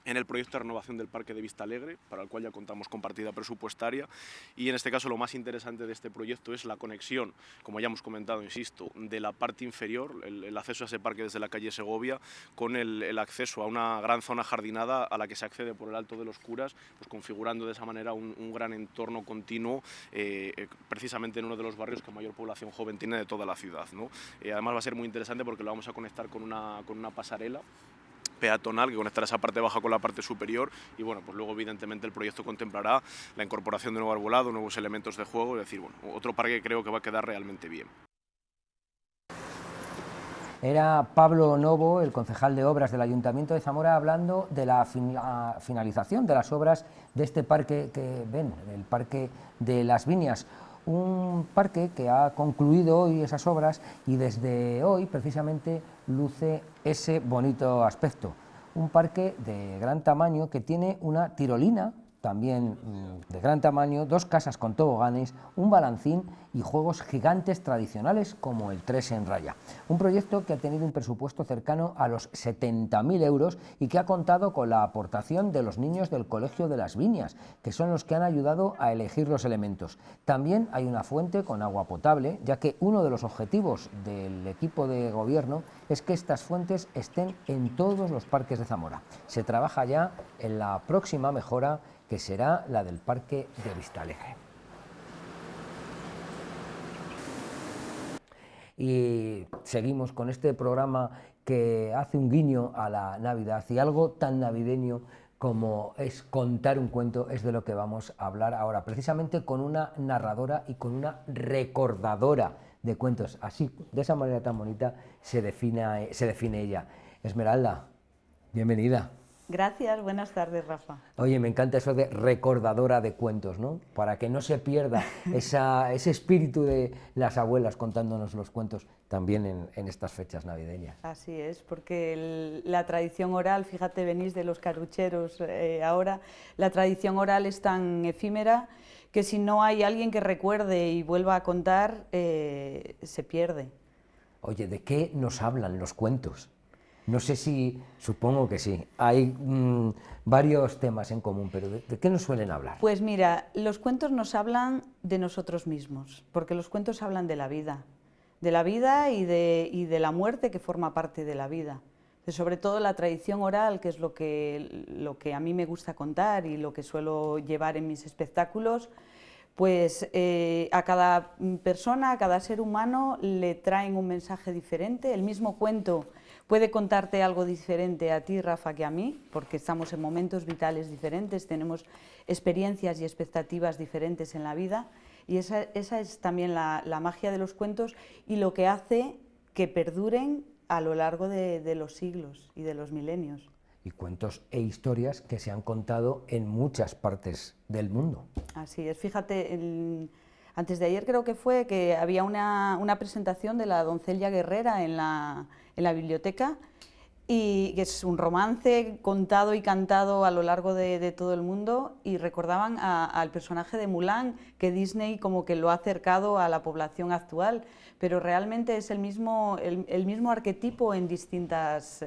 en el proyecto de renovación del Parque de Vistalegre, para el cual ya contamos con partida presupuestaria, y en este caso lo más interesante de este proyecto es la conexión, como ya hemos comentado, insisto, de la parte inferior, el acceso a ese parque desde la calle Segovia, con el acceso a una gran zona jardinada a la que se accede por el Alto de los Curas, pues configurando de esa manera un gran entorno continuo, precisamente en uno de los barrios que mayor población joven tiene de toda la ciudad, ¿no? Además va a ser muy interesante porque lo vamos a conectar con una pasarela peatonal que conectará esa parte baja con la parte superior, y bueno, pues luego evidentemente el proyecto contemplará la incorporación de nuevo arbolado, nuevos elementos de juego, es decir, bueno, otro parque que creo que va a quedar realmente bien. Era Pablo Novo, el concejal de Obras del Ayuntamiento de Zamora, hablando de la finalización de las obras de este parque que ven, el Parque de las Viñas. Un parque que ha concluido hoy esas obras y desde hoy precisamente luce ese bonito aspecto. Un parque de gran tamaño que tiene una tirolina también de gran tamaño, 2 casas con toboganes, un balancín y juegos gigantes tradicionales como el 3 en raya. Un proyecto que ha tenido un presupuesto cercano a los 70.000 euros y que ha contado con la aportación de los niños del Colegio de las Viñas, que son los que han ayudado a elegir los elementos. También hay una fuente con agua potable, ya que uno de los objetivos del equipo de gobierno es que estas fuentes estén en todos los parques de Zamora. Se trabaja ya en la próxima mejora, que será la del Parque de Vistalegre. Y seguimos con este programa que hace un guiño a la Navidad, y algo tan navideño como es contar un cuento es de lo que vamos a hablar ahora, precisamente con una narradora y con una recordadora de cuentos. Así, de esa manera tan bonita, se define ella. Esmeralda, bienvenida. Gracias, buenas tardes, Rafa. Oye, me encanta eso de recordadora de cuentos, ¿no? Para que no se pierda ese espíritu de las abuelas contándonos los cuentos también en estas fechas navideñas. Así es, porque la tradición oral, fíjate, venís de los carrucheros ahora, la tradición oral es tan efímera que si no hay alguien que recuerde y vuelva a contar, se pierde. Oye, ¿de qué nos hablan los cuentos? No sé si, supongo que sí, hay varios temas en común, pero ¿de qué nos suelen hablar? Pues mira, los cuentos nos hablan de nosotros mismos, porque los cuentos hablan de la vida y de la muerte que forma parte de la vida. Sobre todo la tradición oral, que es lo que a mí me gusta contar y lo que suelo llevar en mis espectáculos, pues a cada persona, a cada ser humano le traen un mensaje diferente. El mismo cuento puede contarte algo diferente a ti, Rafa, que a mí, porque estamos en momentos vitales diferentes, tenemos experiencias y expectativas diferentes en la vida, y esa es también la magia de los cuentos y lo que hace que perduren a lo largo de los siglos y de los milenios. Y cuentos e historias que se han contado en muchas partes del mundo. Así es, fíjate, antes de ayer creo que fue que había una presentación de La doncella guerrera en la biblioteca, y que es un romance contado y cantado a lo largo de todo el mundo, y recordaban al personaje de Mulan, que Disney como que lo ha acercado a la población actual, pero realmente es el mismo arquetipo en distintas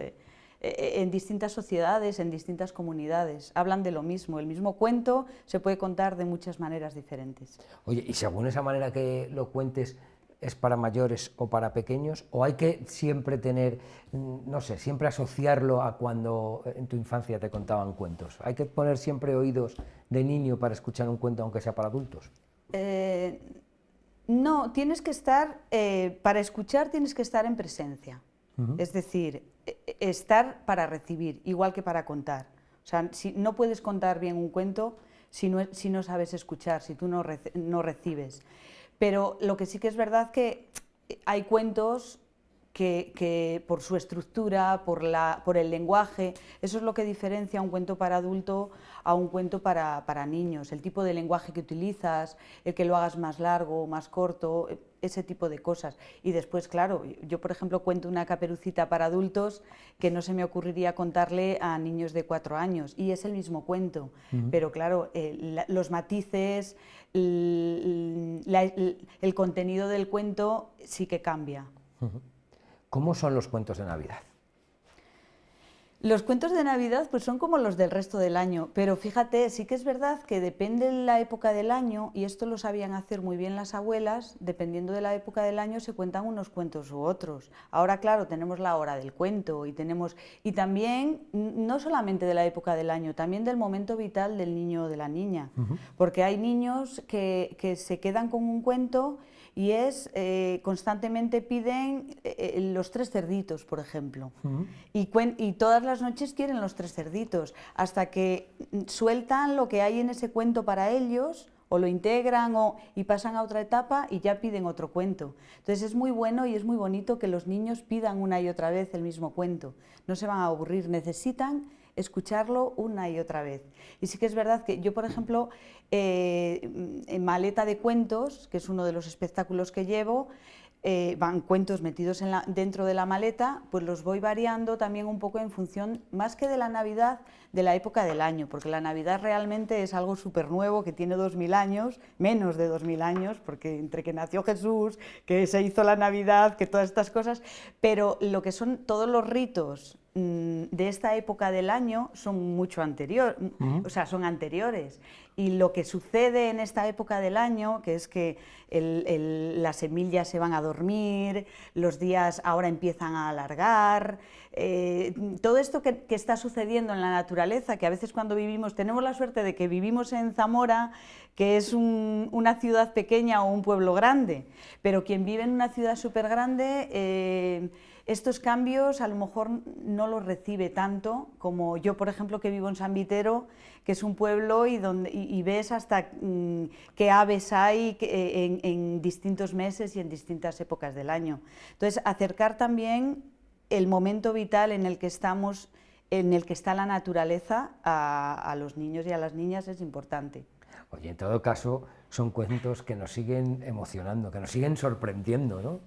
sociedades, en distintas comunidades. Hablan de lo mismo, el mismo cuento se puede contar de muchas maneras diferentes. Oye, y según esa manera que lo cuentes, ¿es para mayores o para pequeños? ¿O hay que siempre tener, no sé, siempre asociarlo a cuando en tu infancia te contaban cuentos? ¿Hay que poner siempre oídos de niño para escuchar un cuento aunque sea para adultos? No, tienes que estar, para escuchar tienes que estar en presencia. Es decir, estar para recibir, igual que para contar. O sea, no puedes contar bien un cuento si no sabes escuchar, si tú no recibes. Pero lo que sí que es verdad que hay cuentos que por su estructura, por el lenguaje, eso es lo que diferencia un cuento para adulto a un cuento para niños, el tipo de lenguaje que utilizas, el que lo hagas más largo o más corto, ese tipo de cosas. Y después, claro, yo por ejemplo cuento una Caperucita para adultos que no se me ocurriría contarle a niños de 4 años, y es el mismo cuento, pero claro, los matices, el contenido del cuento sí que cambia. ¿Cómo son los cuentos de Navidad? Los cuentos de Navidad pues son como los del resto del año, pero fíjate, sí que es verdad que depende de la época del año, y esto lo sabían hacer muy bien las abuelas, dependiendo de la época del año se cuentan unos cuentos u otros. Ahora, claro, tenemos la hora del cuento y también, no solamente de la época del año, también del momento vital del niño o de la niña, porque hay niños que se quedan con un cuento y constantemente piden los 3 cerditos, por ejemplo, y todas las noches quieren los 3 cerditos, hasta que sueltan lo que hay en ese cuento para ellos, o lo integran y pasan a otra etapa y ya piden otro cuento. Entonces es muy bueno y es muy bonito que los niños pidan una y otra vez el mismo cuento, no se van a aburrir, necesitan escucharlo una y otra vez. Y sí que es verdad que yo, por ejemplo, en Maleta de Cuentos, que es uno de los espectáculos que llevo, van cuentos metidos dentro de la maleta, pues los voy variando también un poco en función, más que de la Navidad, de la época del año, porque la Navidad realmente es algo súper nuevo, que tiene 2000 años, menos de 2000 años, porque entre que nació Jesús, que se hizo la Navidad, que todas estas cosas, pero lo que son todos los ritos de esta época del año son mucho o sea, son anteriores, y lo que sucede en esta época del año, que es que las semillas se van a dormir, los días ahora empiezan a alargar, todo esto que está sucediendo en la naturaleza, que a veces cuando vivimos, tenemos la suerte de que vivimos en Zamora, que es una ciudad pequeña o un pueblo grande, pero quien vive en una ciudad súper grande, estos cambios a lo mejor no los recibe tanto como yo, por ejemplo, que vivo en San Vitero, que es un pueblo y ves hasta qué aves hay en distintos meses y en distintas épocas del año. Entonces, acercar también el momento vital en el que estamos, en el que está la naturaleza, a los niños y a las niñas es importante. Oye, en todo caso, son cuentos que nos siguen emocionando, que nos siguen sorprendiendo, ¿no?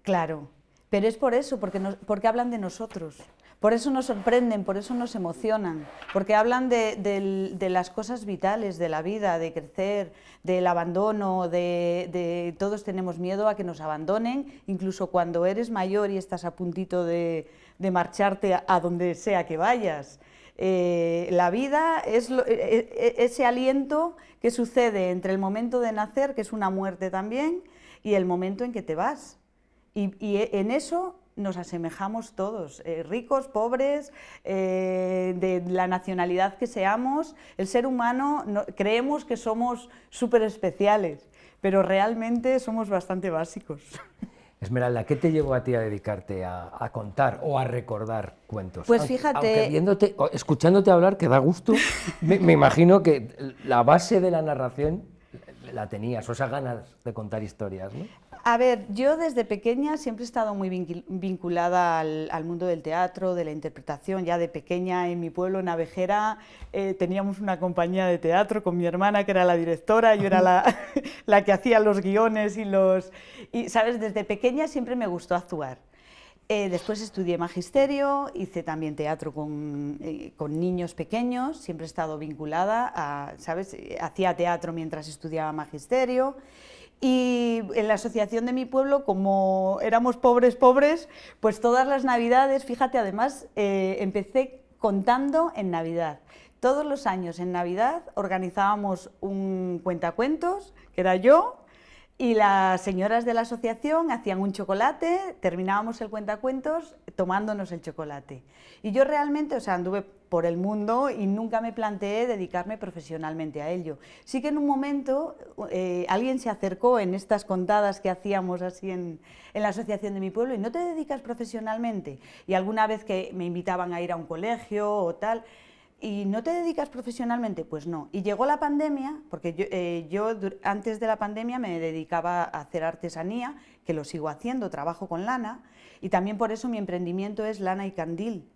Claro, pero es por eso, porque hablan de nosotros, por eso nos sorprenden, por eso nos emocionan, porque hablan de las cosas vitales de la vida, de crecer, del abandono, todos tenemos miedo a que nos abandonen, incluso cuando eres mayor y estás a puntito de marcharte a donde sea que vayas. La vida es ese aliento que sucede entre el momento de nacer, que es una muerte también, y el momento en que te vas. Y en eso nos asemejamos todos, ricos, pobres, de la nacionalidad que seamos. El ser humano creemos que somos súper especiales, pero realmente somos bastante básicos. Esmeralda, ¿qué te llevó a ti a dedicarte a contar o a recordar cuentos? Pues fíjate... Aunque escuchándote hablar, que da gusto, me imagino que la base de la narración la tenías, o esas ganas de contar historias, ¿no? A ver, yo desde pequeña siempre he estado muy vinculada al mundo del teatro, de la interpretación. Ya de pequeña en mi pueblo, en Abejera, teníamos una compañía de teatro con mi hermana, que era la directora, yo era la que hacía los guiones y, ¿sabes? Desde pequeña siempre me gustó actuar. Después estudié magisterio, hice también teatro con niños pequeños, siempre he estado vinculada ¿sabes? Hacía teatro mientras estudiaba magisterio. Y en la asociación de mi pueblo, como éramos pobres, pues todas las Navidades, fíjate, además empecé contando en Navidad. Todos los años en Navidad organizábamos un cuentacuentos, que era yo, y las señoras de la asociación hacían un chocolate, terminábamos el cuentacuentos tomándonos el chocolate. Y yo realmente, o sea, anduve por el mundo y nunca me planteé dedicarme profesionalmente a ello. Sí que en un momento alguien se acercó en estas contadas que hacíamos así en la asociación de mi pueblo, y ¿no te dedicas profesionalmente? Y alguna vez que me invitaban a ir a un colegio o tal, ¿y no te dedicas profesionalmente? Pues no. Y llegó la pandemia, porque yo antes de la pandemia me dedicaba a hacer artesanía, que lo sigo haciendo, trabajo con lana, y también por eso mi emprendimiento es Lana y Candil,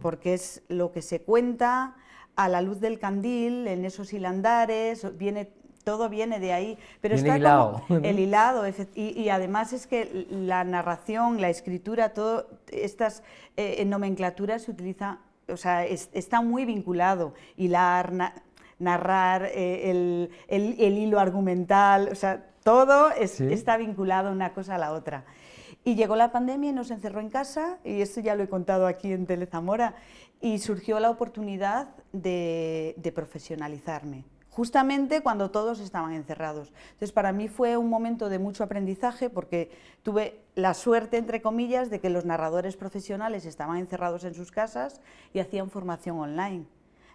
porque es lo que se cuenta a la luz del candil, en esos hilandares, todo viene de ahí, pero viene está hilado. como el hilado, y además es que la narración, la escritura, todas estas nomenclaturas se utiliza, o sea, está muy vinculado, hilar, narrar, el hilo argumental, o sea, todo está vinculado una cosa a la otra. Y llegó la pandemia y nos encerró en casa, y esto ya lo he contado aquí en Telezamora, y surgió la oportunidad de profesionalizarme, justamente cuando todos estaban encerrados. Entonces, para mí fue un momento de mucho aprendizaje, porque tuve la suerte, entre comillas, de que los narradores profesionales estaban encerrados en sus casas y hacían formación online.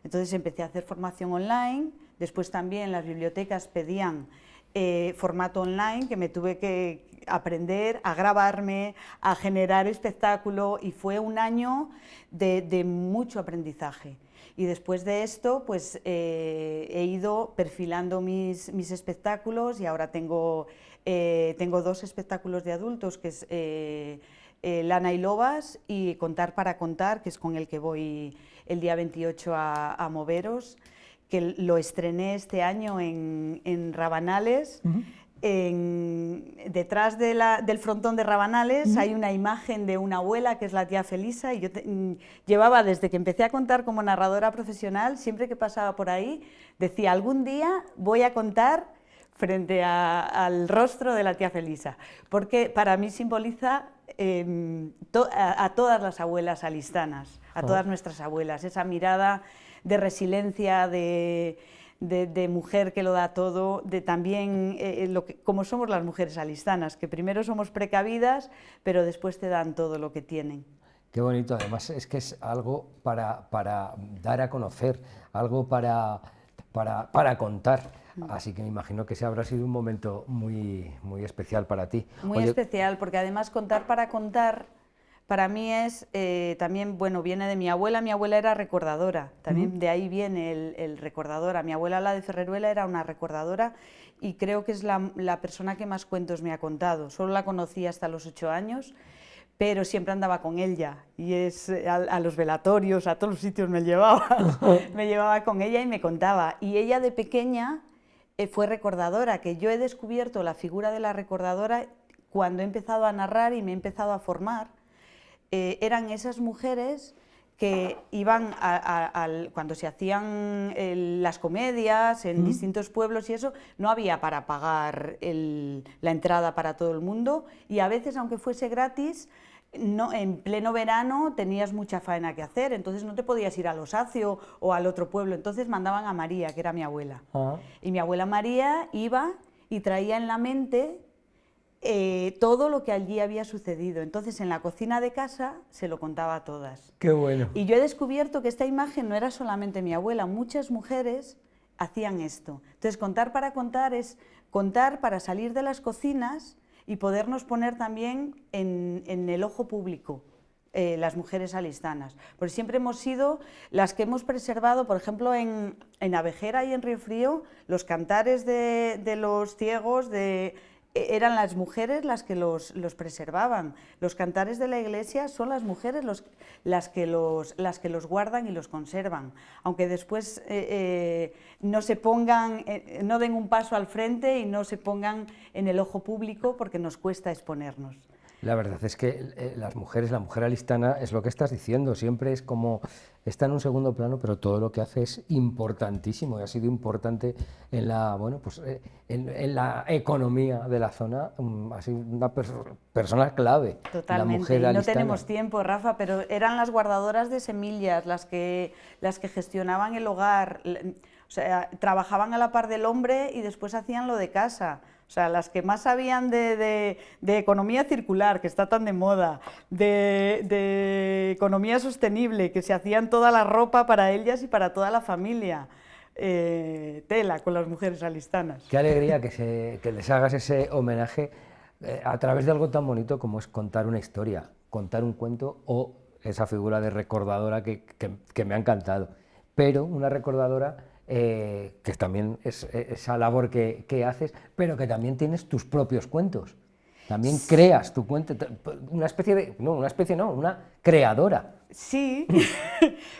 Entonces empecé a hacer formación online, después también las bibliotecas pedían formato online, que me tuve que aprender a grabarme, a generar espectáculo, y fue un año de mucho aprendizaje. Y después de esto, pues he ido perfilando mis espectáculos, y ahora tengo 2 espectáculos de adultos, que es Lana y Lobas y Contar para contar, que es con el que voy el día 28 a Moveros, que lo estrené este año en Rabanales. Detrás del frontón de Rabanales hay una imagen de una abuela, que es la tía Felisa, y yo llevaba, desde que empecé a contar como narradora profesional, siempre que pasaba por ahí, decía, algún día voy a contar frente al rostro de la tía Felisa, porque para mí simboliza a todas las abuelas alistanas, a todas nuestras abuelas, esa mirada de resiliencia, de mujer que lo da todo, de también como somos las mujeres alistanas, que primero somos precavidas, pero después te dan todo lo que tienen. Qué bonito, además es que es algo para dar a conocer, algo para contar, así que me imagino que ese habrá sido un momento muy, muy especial para ti. Muy especial, porque además contar para contar, para mí es también, bueno, viene de mi abuela era recordadora, también de ahí viene el recordadora. Mi abuela, la de Ferreruela, era una recordadora, y creo que es la persona que más cuentos me ha contado. Solo la conocí hasta los 8 años, pero siempre andaba con ella, y a los velatorios, a todos los sitios me llevaba con ella y me contaba. Y ella de pequeña fue recordadora, que yo he descubierto la figura de la recordadora cuando he empezado a narrar y me he empezado a formar. Eran esas mujeres que iban cuando se hacían las comedias en distintos pueblos y eso, no había para pagar la entrada para todo el mundo, y a veces, aunque fuese gratis, en pleno verano tenías mucha faena que hacer, entonces no te podías ir al Osacio o al otro pueblo, entonces mandaban a María, que era mi abuela. Y mi abuela María iba y traía en la mente todo lo que allí había sucedido. Entonces, en la cocina de casa se lo contaba a todas. ¡Qué bueno! Y yo he descubierto que esta imagen no era solamente mi abuela, muchas mujeres hacían esto. Entonces, contar para contar es contar para salir de las cocinas y podernos poner también en el ojo público, las mujeres alistanas. Porque siempre hemos sido las que hemos preservado, por ejemplo, en Abejera y en Río Frío, los cantares de los ciegos, eran las mujeres las que los preservaban. Los cantares de la iglesia son las mujeres las que los guardan y los conservan, aunque después no se pongan, no den un paso al frente y no se pongan en el ojo público, porque nos cuesta exponernos. La verdad es que las mujeres, la mujer alistana, es lo que estás diciendo, siempre es como, está en un segundo plano, pero todo lo que hace es importantísimo, y ha sido importante en la, bueno, pues, en la economía de la zona, ha sido una persona clave. Totalmente, la mujer y no alistana. tenemos tiempo, Rafa, pero eran las guardadoras de semillas, las que gestionaban el hogar, o sea, trabajaban a la par del hombre y después hacían lo de casa. O sea, las que más sabían de economía circular, que está tan de moda, de economía sostenible, que se hacían toda la ropa para ellas y para toda la familia. Tela con las mujeres alistanas. Qué alegría que les hagas ese homenaje a través de algo tan bonito como es contar una historia, contar un cuento, o esa figura de recordadora que me ha encantado. pero una recordadora que también es esa labor que haces, pero que también tienes tus propios cuentos. También creas tu cuento, una creadora. Sí,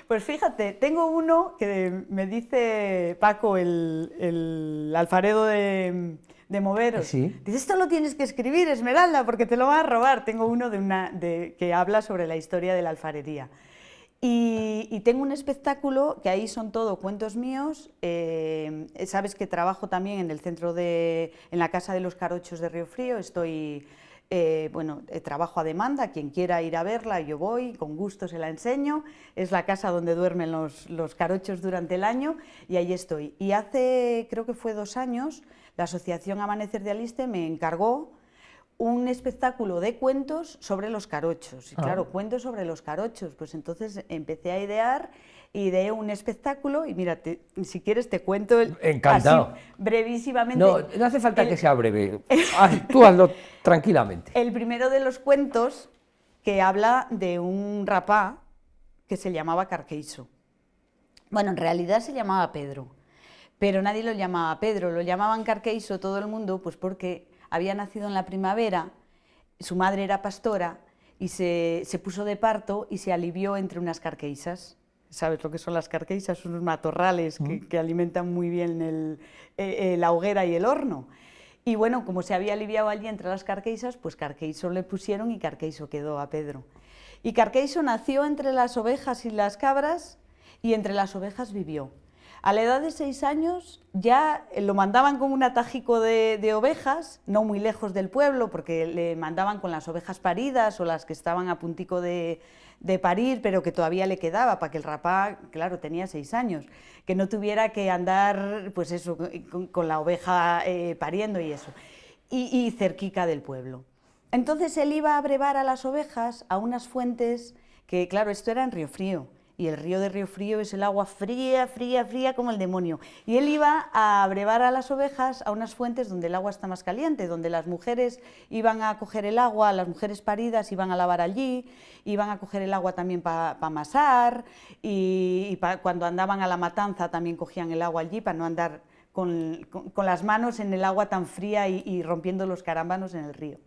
pues fíjate, tengo uno que me dice Paco, el alfarero de Moveros. ¿Sí? Dice, esto lo tienes que escribir, Esmeralda, porque te lo vas a robar. Tengo uno que habla sobre la historia de la alfarería. Y tengo un espectáculo que ahí son todo cuentos míos. Sabes que trabajo también en el en la Casa de los Carochos de Río Frío. Trabajo a demanda, quien quiera ir a verla, yo voy, con gusto se la enseño. Es la casa donde duermen los carochos durante el año y ahí estoy. Y hace, creo que fue 2 años, la Asociación Amanecer de Aliste me encargó un espectáculo de cuentos sobre los carochos. Y claro, cuentos sobre los carochos. Pues entonces empecé a ideé un espectáculo y mira, si quieres te cuento Encantado. Así, brevísimamente. No hace falta que sea breve, tú hazlo tranquilamente. El primero de los cuentos que habla de un rapá que se llamaba Carqueiso. Bueno, en realidad se llamaba Pedro, pero nadie lo llamaba Pedro, lo llamaban Carqueiso todo el mundo, pues porque había nacido en la primavera, su madre era pastora y se puso de parto y se alivió entre unas carqueisas. ¿Sabes lo que son las carqueisas? Son unos matorrales que alimentan muy bien la hoguera y el horno. Y bueno, como se había aliviado allí entre las carqueisas, pues Carqueiso le pusieron y Carqueiso quedó a Pedro. Y Carqueiso nació entre las ovejas y las cabras y entre las ovejas vivió. A la edad de 6 años ya lo mandaban con un atajico de ovejas, no muy lejos del pueblo, porque le mandaban con las ovejas paridas o las que estaban a puntico de parir, pero que todavía le quedaba, para que el rapá, claro, tenía 6 años, que no tuviera que andar, pues eso, con la oveja pariendo y eso, y cerquica del pueblo. Entonces él iba a brevar a las ovejas a unas fuentes que, claro, esto era en Río Frío, y el río de Río Frío es el agua fría, fría, fría como el demonio. Y él iba a brevar a las ovejas a unas fuentes donde el agua está más caliente, donde las mujeres iban a coger el agua, las mujeres paridas iban a lavar allí, iban a coger el agua también para amasar, cuando andaban a la matanza también cogían el agua allí para no andar con las manos en el agua tan fría y rompiendo los carámbanos en el río.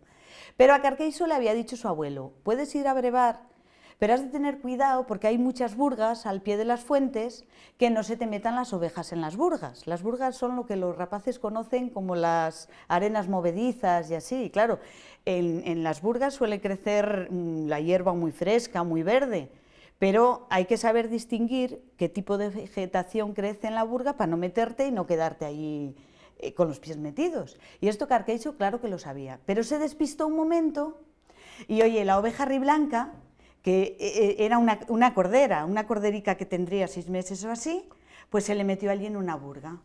Pero a Carqueiso le había dicho su abuelo, puedes ir a brevar, pero has de tener cuidado porque hay muchas burgas al pie de las fuentes, que no se te metan las ovejas en las burgas. Las burgas son lo que los rapaces conocen como las arenas movedizas y así. Y claro, en las burgas suele crecer la hierba muy fresca, muy verde, pero hay que saber distinguir qué tipo de vegetación crece en la burga para no meterte y no quedarte ahí con los pies metidos. Y esto Carqueiso claro que lo sabía, pero se despistó un momento y oye, la oveja riblanca, que era una corderica que tendría 6 meses o así, pues se le metió allí en una burga.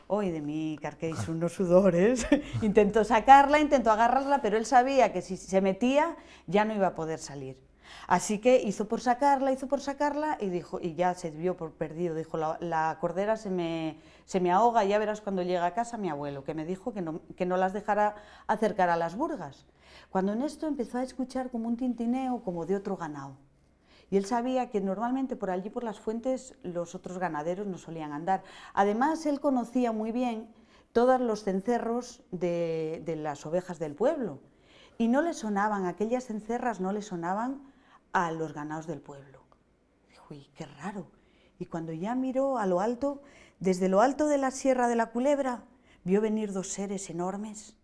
Hoy de mí, Carqueiso, unos sudores. Intentó sacarla, intentó agarrarla, pero él sabía que si se metía ya no iba a poder salir. Así que hizo por sacarla y dijo, y ya se vio por perdido, dijo, la cordera se me ahoga, ya verás cuando llega a casa mi abuelo, que me dijo que no las dejara acercar a las burgas. Cuando en esto empezó a escuchar como un tintineo como de otro ganado. Y él sabía que normalmente por allí, por las fuentes, los otros ganaderos no solían andar. Además, él conocía muy bien todos los cencerros de las ovejas del pueblo. Y no le sonaban, aquellas cencerras no le sonaban a los ganados del pueblo. Dijo, uy, qué raro. Y cuando ya miró a lo alto, desde lo alto de la Sierra de la Culebra, vio venir 2 seres enormes,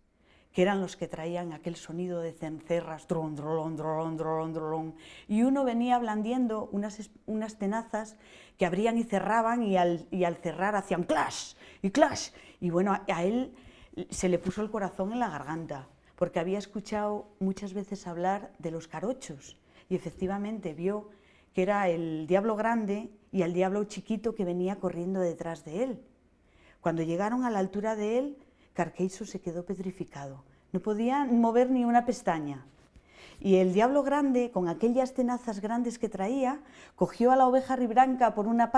que eran los que traían aquel sonido de cencerras, dron, dron, dron, dron, dron, y uno venía blandiendo unas tenazas que abrían y cerraban, y al cerrar hacían clash, y bueno, a él se le puso el corazón en la garganta, porque había escuchado muchas veces hablar de los carochos, y efectivamente vio que era el diablo grande y el diablo chiquito que venía corriendo detrás de él. Cuando llegaron a la altura de él, Carqueiso se quedó petrificado, no podía mover ni una pestaña. Y el diablo grande, con aquellas tenazas grandes que traía, cogió a la oveja riblanca por la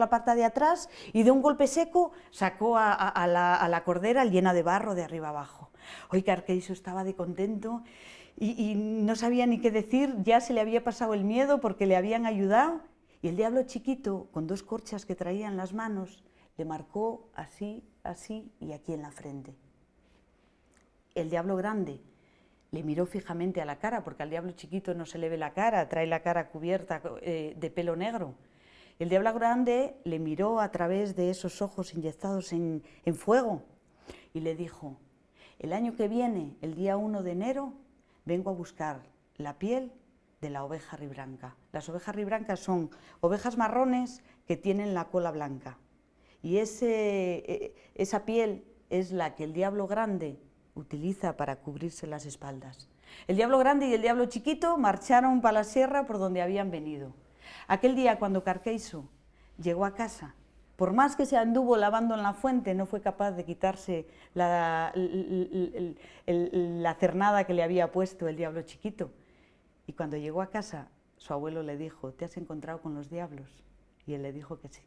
pata de atrás, y de un golpe seco sacó a la cordera llena de barro de arriba abajo. Hoy Carqueiso estaba de contento y no sabía ni qué decir, ya se le había pasado el miedo porque le habían ayudado, Y el diablo chiquito, con 2 corchas que traía en las manos, le marcó así, así y aquí en la frente. El diablo grande le miró fijamente a la cara, porque al diablo chiquito no se le ve la cara, trae la cara cubierta de pelo negro. El diablo grande le miró a través de esos ojos inyectados en fuego y le dijo: el año que viene, el día 1 de enero, vengo a buscar la piel de la oveja ribranca. Las ovejas ribrancas son ovejas marrones que tienen la cola blanca. Y esa piel es la que el diablo grande utiliza para cubrirse las espaldas. El diablo grande y el diablo chiquito marcharon para la sierra por donde habían venido. Aquel día, cuando Carqueiso llegó a casa, por más que se anduvo lavando en la fuente, no fue capaz de quitarse la cernada que le había puesto el diablo chiquito. Y cuando llegó a casa, su abuelo le dijo: ¿te has encontrado con los diablos? Y él le dijo que sí.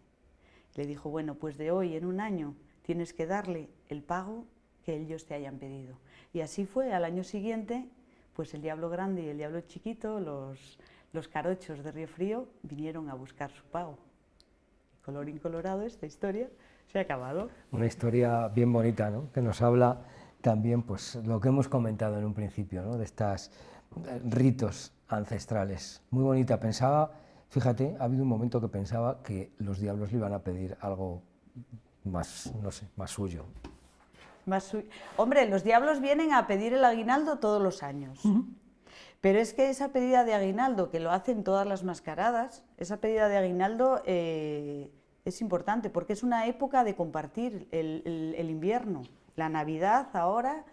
Le dijo: bueno, pues de hoy en un año tienes que darle el pago que ellos te hayan pedido. Y así fue. Al año siguiente, pues el diablo grande y el diablo chiquito, los carochos de Río Frío, vinieron a buscar su pago. Colorín colorado, esta historia se ha acabado. Una historia bien bonita, ¿no? Que nos habla también, pues, lo que hemos comentado en un principio, ¿no? De estos ritos ancestrales. Muy bonita. Pensaba, fíjate, ha habido un momento que pensaba que los diablos le iban a pedir algo más, no sé, más suyo. Hombre, los diablos vienen a pedir el aguinaldo todos los años. Pero es que esa pedida de aguinaldo, que lo hacen todas las mascaradas, esa pedida de aguinaldo es importante, porque es una época de compartir el invierno. La Navidad ahora,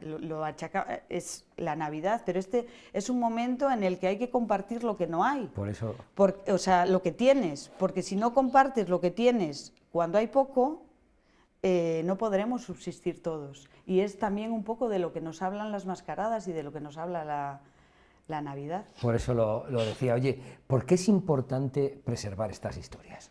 lo achaca, es la Navidad, pero este es un momento en el que hay que compartir lo que no hay. Por eso... lo que tienes, porque si no compartes lo que tienes cuando hay poco, no podremos subsistir todos. Y es también un poco de lo que nos hablan las mascaradas y de lo que nos habla la Navidad. Por eso lo decía. Oye, ¿por qué es importante preservar estas historias?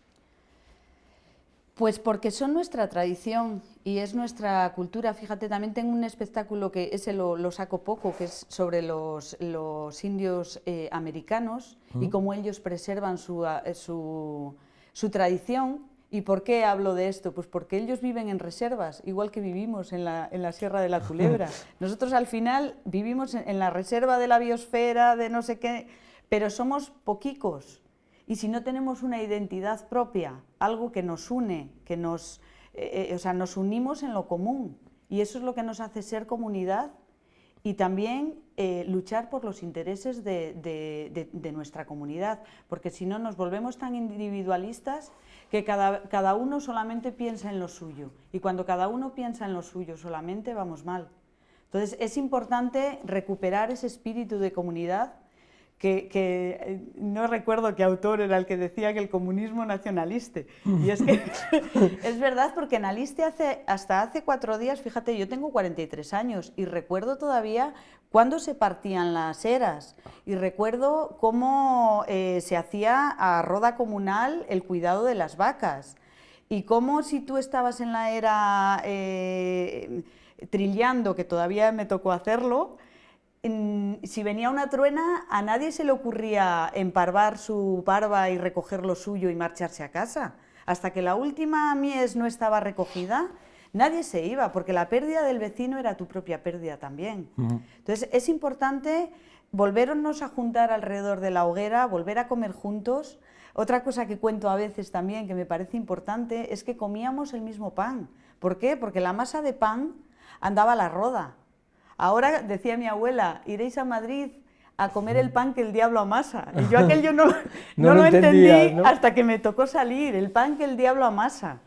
Pues porque son nuestra tradición y es nuestra cultura. Fíjate, también tengo un espectáculo que ese lo saco poco, que es sobre los indios americanos y cómo ellos preservan su tradición. ¿Y por qué hablo de esto? Pues porque ellos viven en reservas, igual que vivimos en la Sierra de la Culebra. Nosotros al final vivimos en la reserva de la biosfera, de no sé qué, pero somos poquicos. Y si no tenemos una identidad propia, algo que nos une, que nos unimos en lo común. Y eso es lo que nos hace ser comunidad y también luchar por los intereses de nuestra comunidad. Porque si no nos volvemos tan individualistas que cada uno solamente piensa en lo suyo. Y cuando cada uno piensa en lo suyo solamente, vamos mal. Entonces es importante recuperar ese espíritu de comunidad que no recuerdo qué autor era el que decía que el comunismo nacionaliste. Y es que es verdad, porque en Aliste hasta hace 4 días, fíjate, yo tengo 43 años y recuerdo todavía cuándo se partían las eras y recuerdo cómo se hacía a roda comunal el cuidado de las vacas y cómo si tú estabas en la era trillando, que todavía me tocó hacerlo, si venía una truena, a nadie se le ocurría emparvar su parva y recoger lo suyo y marcharse a casa. Hasta que la última mies no estaba recogida, nadie se iba, porque la pérdida del vecino era tu propia pérdida también. Entonces es importante volvernos a juntar alrededor de la hoguera, volver a comer juntos. Otra cosa que cuento a veces también, que me parece importante, es que comíamos el mismo pan. ¿Por qué? Porque la masa de pan andaba a la roda. Ahora, decía mi abuela, iréis a Madrid a comer el pan que el diablo amasa. Y yo aquello no lo entendí, ¿no? Hasta que me tocó salir, el pan que el diablo amasa.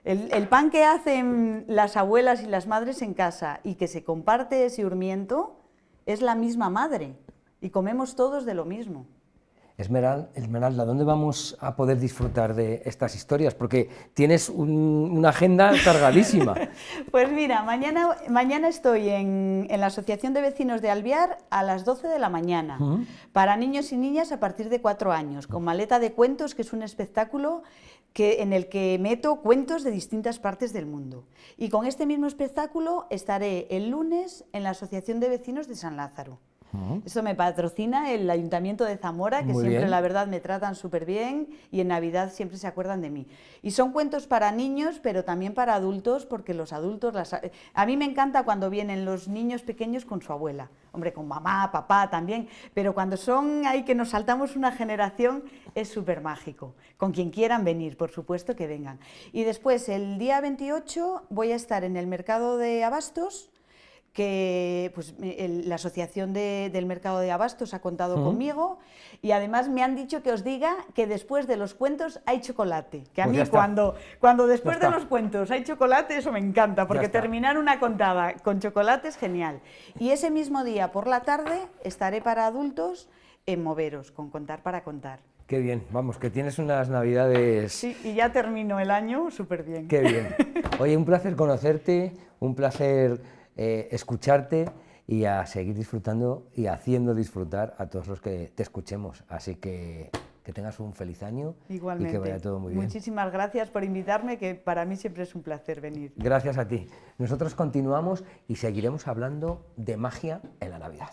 El pan que hacen las abuelas y las madres en casa y que se comparte ese urmiento es la misma madre y comemos todos de lo mismo. Esmeralda, ¿dónde vamos a poder disfrutar de estas historias? Porque tienes una agenda cargadísima. Pues mira, mañana estoy en la Asociación de Vecinos de Alvear a las 12 de la mañana, para niños y niñas a partir de 4 años, con Maleta de Cuentos, que es un espectáculo en el que meto cuentos de distintas partes del mundo. Y con este mismo espectáculo estaré el lunes en la Asociación de Vecinos de San Lázaro. Esto me patrocina el Ayuntamiento de Zamora, que Muy siempre, bien. la verdad, me tratan súper bien y en Navidad siempre se acuerdan de mí. Y son cuentos para niños, pero también para adultos, porque los adultos... A mí me encanta cuando vienen los niños pequeños con su abuela, hombre, con mamá, papá también, pero cuando son ahí que nos saltamos una generación es súper mágico. Con quien quieran venir, por supuesto que vengan. Y después, el día 28, voy a estar en el mercado de Abastos, que pues, la asociación del mercado de Abastos ha contado conmigo, y además me han dicho que os diga que después de los cuentos hay chocolate, que a Pues mí ya está. cuando después Ya de está. los cuentos hay chocolate, eso me encanta, porque está. terminar una contada con chocolate es genial. Y ese mismo día por la tarde estaré para adultos en Moveros, con Contar para Contar. Qué bien, vamos, que tienes unas navidades... Sí, y ya termino el año súper bien. Qué bien. Oye, un placer conocerte, un placer escucharte y a seguir disfrutando y haciendo disfrutar a todos los que te escuchemos. Así que tengas un feliz año Igualmente. y que vaya todo muy bien. Muchísimas gracias por invitarme, que para mí siempre es un placer venir. Gracias a ti. Nosotros continuamos y seguiremos hablando de magia en la Navidad.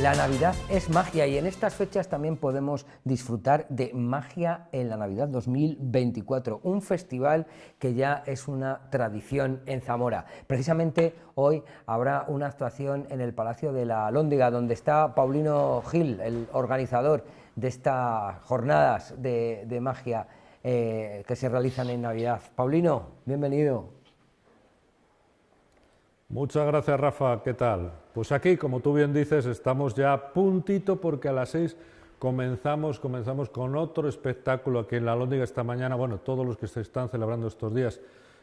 La Navidad es magia y en estas fechas también podemos disfrutar de Magia en la Navidad 2024, un festival que ya es una tradición en Zamora. Precisamente hoy habrá una actuación en el Palacio de la Alhóndiga, donde está Paulino Gil, el organizador de estas jornadas de magia que se realizan en Navidad. Paulino, bienvenido. Muchas gracias, Rafa. ¿Qué tal? Pues aquí, como tú bien dices, estamos ya a puntito porque a las 6 comenzamos con otro espectáculo aquí en la Alhóndiga esta mañana. Bueno, todos los que se están celebrando estos días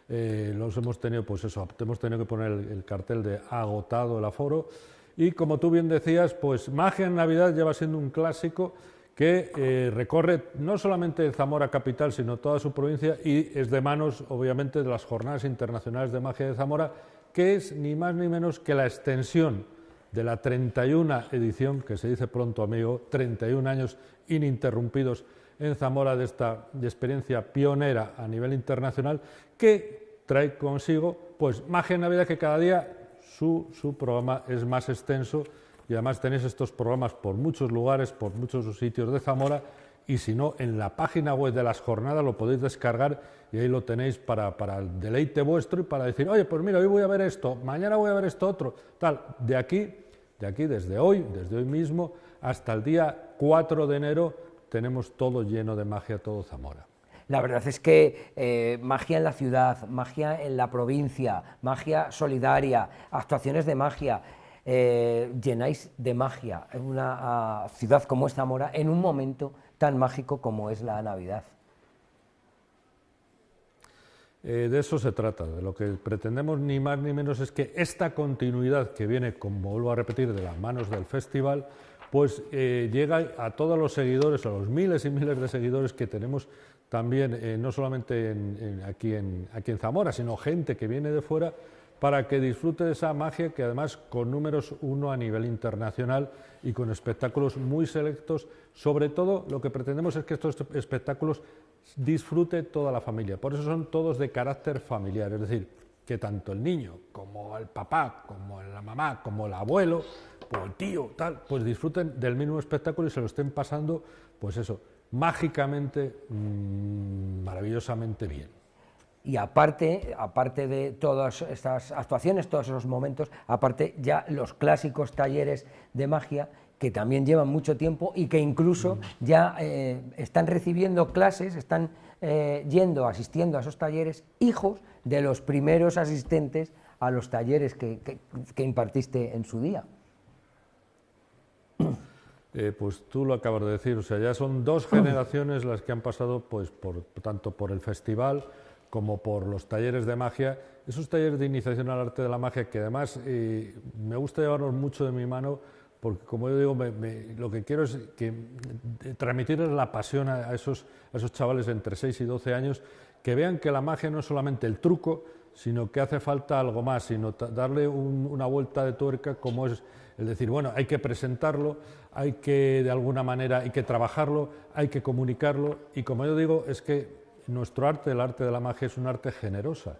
los hemos tenido, pues eso, hemos tenido que poner el cartel de agotado el aforo. Y como tú bien decías, pues Magia en Navidad lleva siendo un clásico que recorre no solamente Zamora capital, sino toda su provincia y es de manos, obviamente, de las Jornadas Internacionales de Magia de Zamora, que es ni más ni menos que la extensión de la 31 edición, que se dice pronto, amigo, 31 años ininterrumpidos en Zamora de esta experiencia pionera a nivel internacional, que trae consigo pues Magia en Navidad, que cada día su programa es más extenso y además tenéis estos programas por muchos lugares, por muchos sitios de Zamora, y si no, en la página web de las jornadas lo podéis descargar y ahí lo tenéis para el deleite vuestro y para decir, oye, pues mira, hoy voy a ver esto, mañana voy a ver esto otro, tal. De aquí, desde hoy mismo, hasta el día 4 de enero, tenemos todo lleno de magia, todo Zamora. La verdad es que magia en la ciudad, magia en la provincia, magia solidaria, actuaciones de magia, llenáis de magia en una ciudad como es Zamora en un momento tan mágico como es la Navidad. De eso se trata, de lo que pretendemos ni más ni menos es que esta continuidad que viene, como vuelvo a repetir, de las manos del festival, pues llega a todos los seguidores, a los miles y miles de seguidores que tenemos también, no solamente aquí en Zamora, sino gente que viene de fuera, para que disfrute de esa magia que además con números 1 a nivel internacional y con espectáculos muy selectos. Sobre todo lo que pretendemos es que estos espectáculos disfrute toda la familia, por eso son todos de carácter familiar, es decir, que tanto el niño como el papá, como la mamá, como el abuelo, o el tío, tal, pues disfruten del mismo espectáculo y se lo estén pasando, pues eso, mágicamente, maravillosamente bien. Y aparte de todas estas actuaciones, todos esos momentos, aparte ya los clásicos talleres de magia, que también llevan mucho tiempo y que incluso ya están recibiendo clases, están asistiendo a esos talleres, hijos de los primeros asistentes a los talleres que impartiste en su día. Pues tú lo acabas de decir, o sea, ya son 2 generaciones las que han pasado pues tanto por el festival como por los talleres de magia, esos talleres de iniciación al arte de la magia que además me gusta llevarlos mucho de mi mano porque, como yo digo, lo que quiero es transmitirles la pasión a esos chavales entre 6 y 12 años, que vean que la magia no es solamente el truco, sino que hace falta algo más, sino darle una vuelta de tuerca, como es el decir, bueno, hay que presentarlo, hay que, de alguna manera, hay que trabajarlo, hay que comunicarlo, y como yo digo, es que nuestro arte, el arte de la magia, es un arte generosa.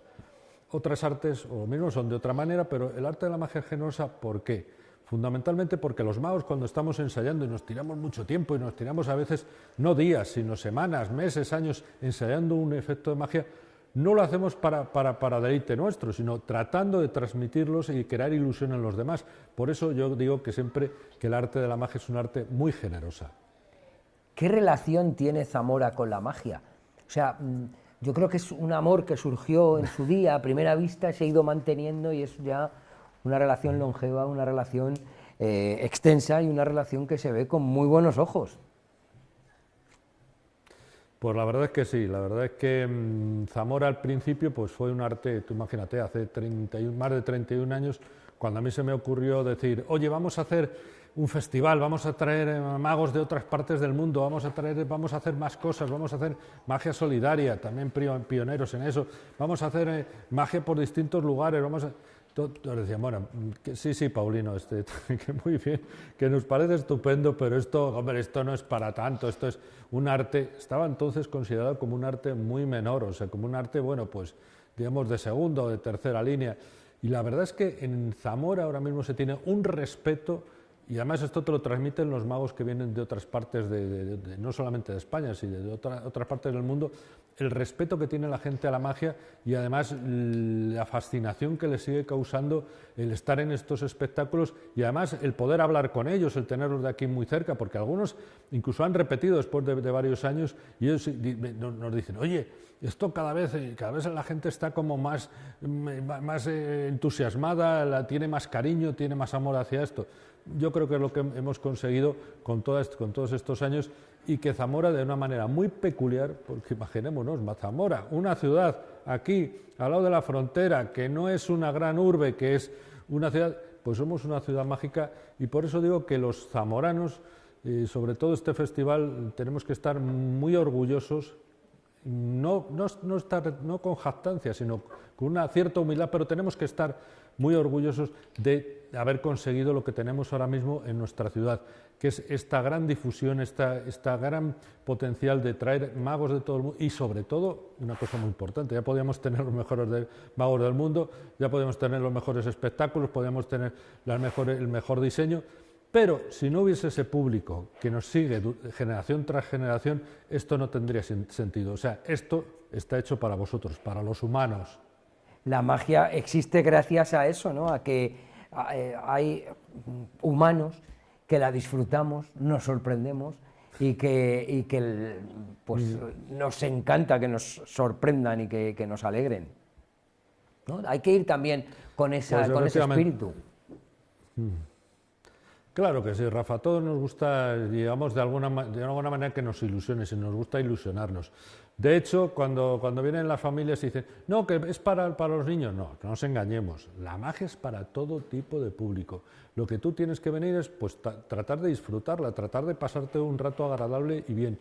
Otras artes, o mismo, son de otra manera, pero el arte de la magia es generosa, ¿por qué? Fundamentalmente porque los magos, cuando estamos ensayando y nos tiramos mucho tiempo y nos tiramos a veces no días, sino semanas, meses, años ensayando un efecto de magia, no lo hacemos para deleite nuestro, sino tratando de transmitirlos y crear ilusión en los demás. Por eso yo digo que siempre que el arte de la magia es un arte muy generosa. ¿Qué relación tiene Zamora con la magia? O sea, yo creo que es un amor que surgió en su día, a primera vista, se ha ido manteniendo y es ya una relación longeva, una relación extensa y una relación que se ve con muy buenos ojos. Pues la verdad es que sí, la verdad es que Zamora al principio pues fue un arte, tú imagínate, hace más de 31 años, cuando a mí se me ocurrió decir, oye, vamos a hacer un festival, vamos a traer magos de otras partes del mundo, vamos a hacer más cosas, vamos a hacer magia solidaria, también pioneros en eso, vamos a hacer magia por distintos lugares, Todos decían, bueno, que sí, Paulino, que muy bien, que nos parece estupendo, pero esto, hombre, esto no es para tanto, esto es un arte, estaba entonces considerado como un arte muy menor, o sea, como un arte, bueno, pues, digamos, de segunda o de tercera línea. Y la verdad es que en Zamora ahora mismo se tiene un respeto, y además esto te lo transmiten los magos que vienen de otras partes, no solamente de España, sino de otras partes del mundo, el respeto que tiene la gente a la magia y además la fascinación que les sigue causando el estar en estos espectáculos y además el poder hablar con ellos, el tenerlos de aquí muy cerca, porque algunos incluso han repetido después de varios años y ellos nos dicen, oye, esto cada vez la gente está como más entusiasmada, tiene más cariño, tiene más amor hacia esto. Yo creo que es lo que hemos conseguido con todos estos años y que Zamora, de una manera muy peculiar, porque imaginémonos, Zamora, una ciudad aquí, al lado de la frontera, que no es una gran urbe, que es una ciudad, pues somos una ciudad mágica y por eso digo que los zamoranos, sobre todo este festival, tenemos que estar muy orgullosos, no con jactancia, sino con una cierta humildad, pero tenemos que estar muy orgullosos de haber conseguido lo que tenemos ahora mismo en nuestra ciudad, que es esta gran difusión, esta gran potencial de traer magos de todo el mundo y sobre todo, una cosa muy importante, ya podíamos tener los mejores magos del mundo, ya podíamos tener los mejores espectáculos, podíamos tener el mejor diseño, pero si no hubiese ese público que nos sigue generación tras generación, esto no tendría sentido. O sea, esto está hecho para vosotros, para los humanos. La magia existe gracias a eso, ¿no? A que hay humanos que la disfrutamos, nos sorprendemos y que pues, nos encanta que nos sorprendan y que nos alegren, ¿no? Hay que ir también con ese espíritu. Claro que sí, Rafa, a todos nos gusta, digamos, de alguna manera que nos ilusiones y nos gusta ilusionarnos. De hecho, cuando vienen las familias y dicen, no, que es para los niños, no nos engañemos, la magia es para todo tipo de público. Lo que tú tienes que venir es pues, tratar de disfrutarla, tratar de pasarte un rato agradable y bien.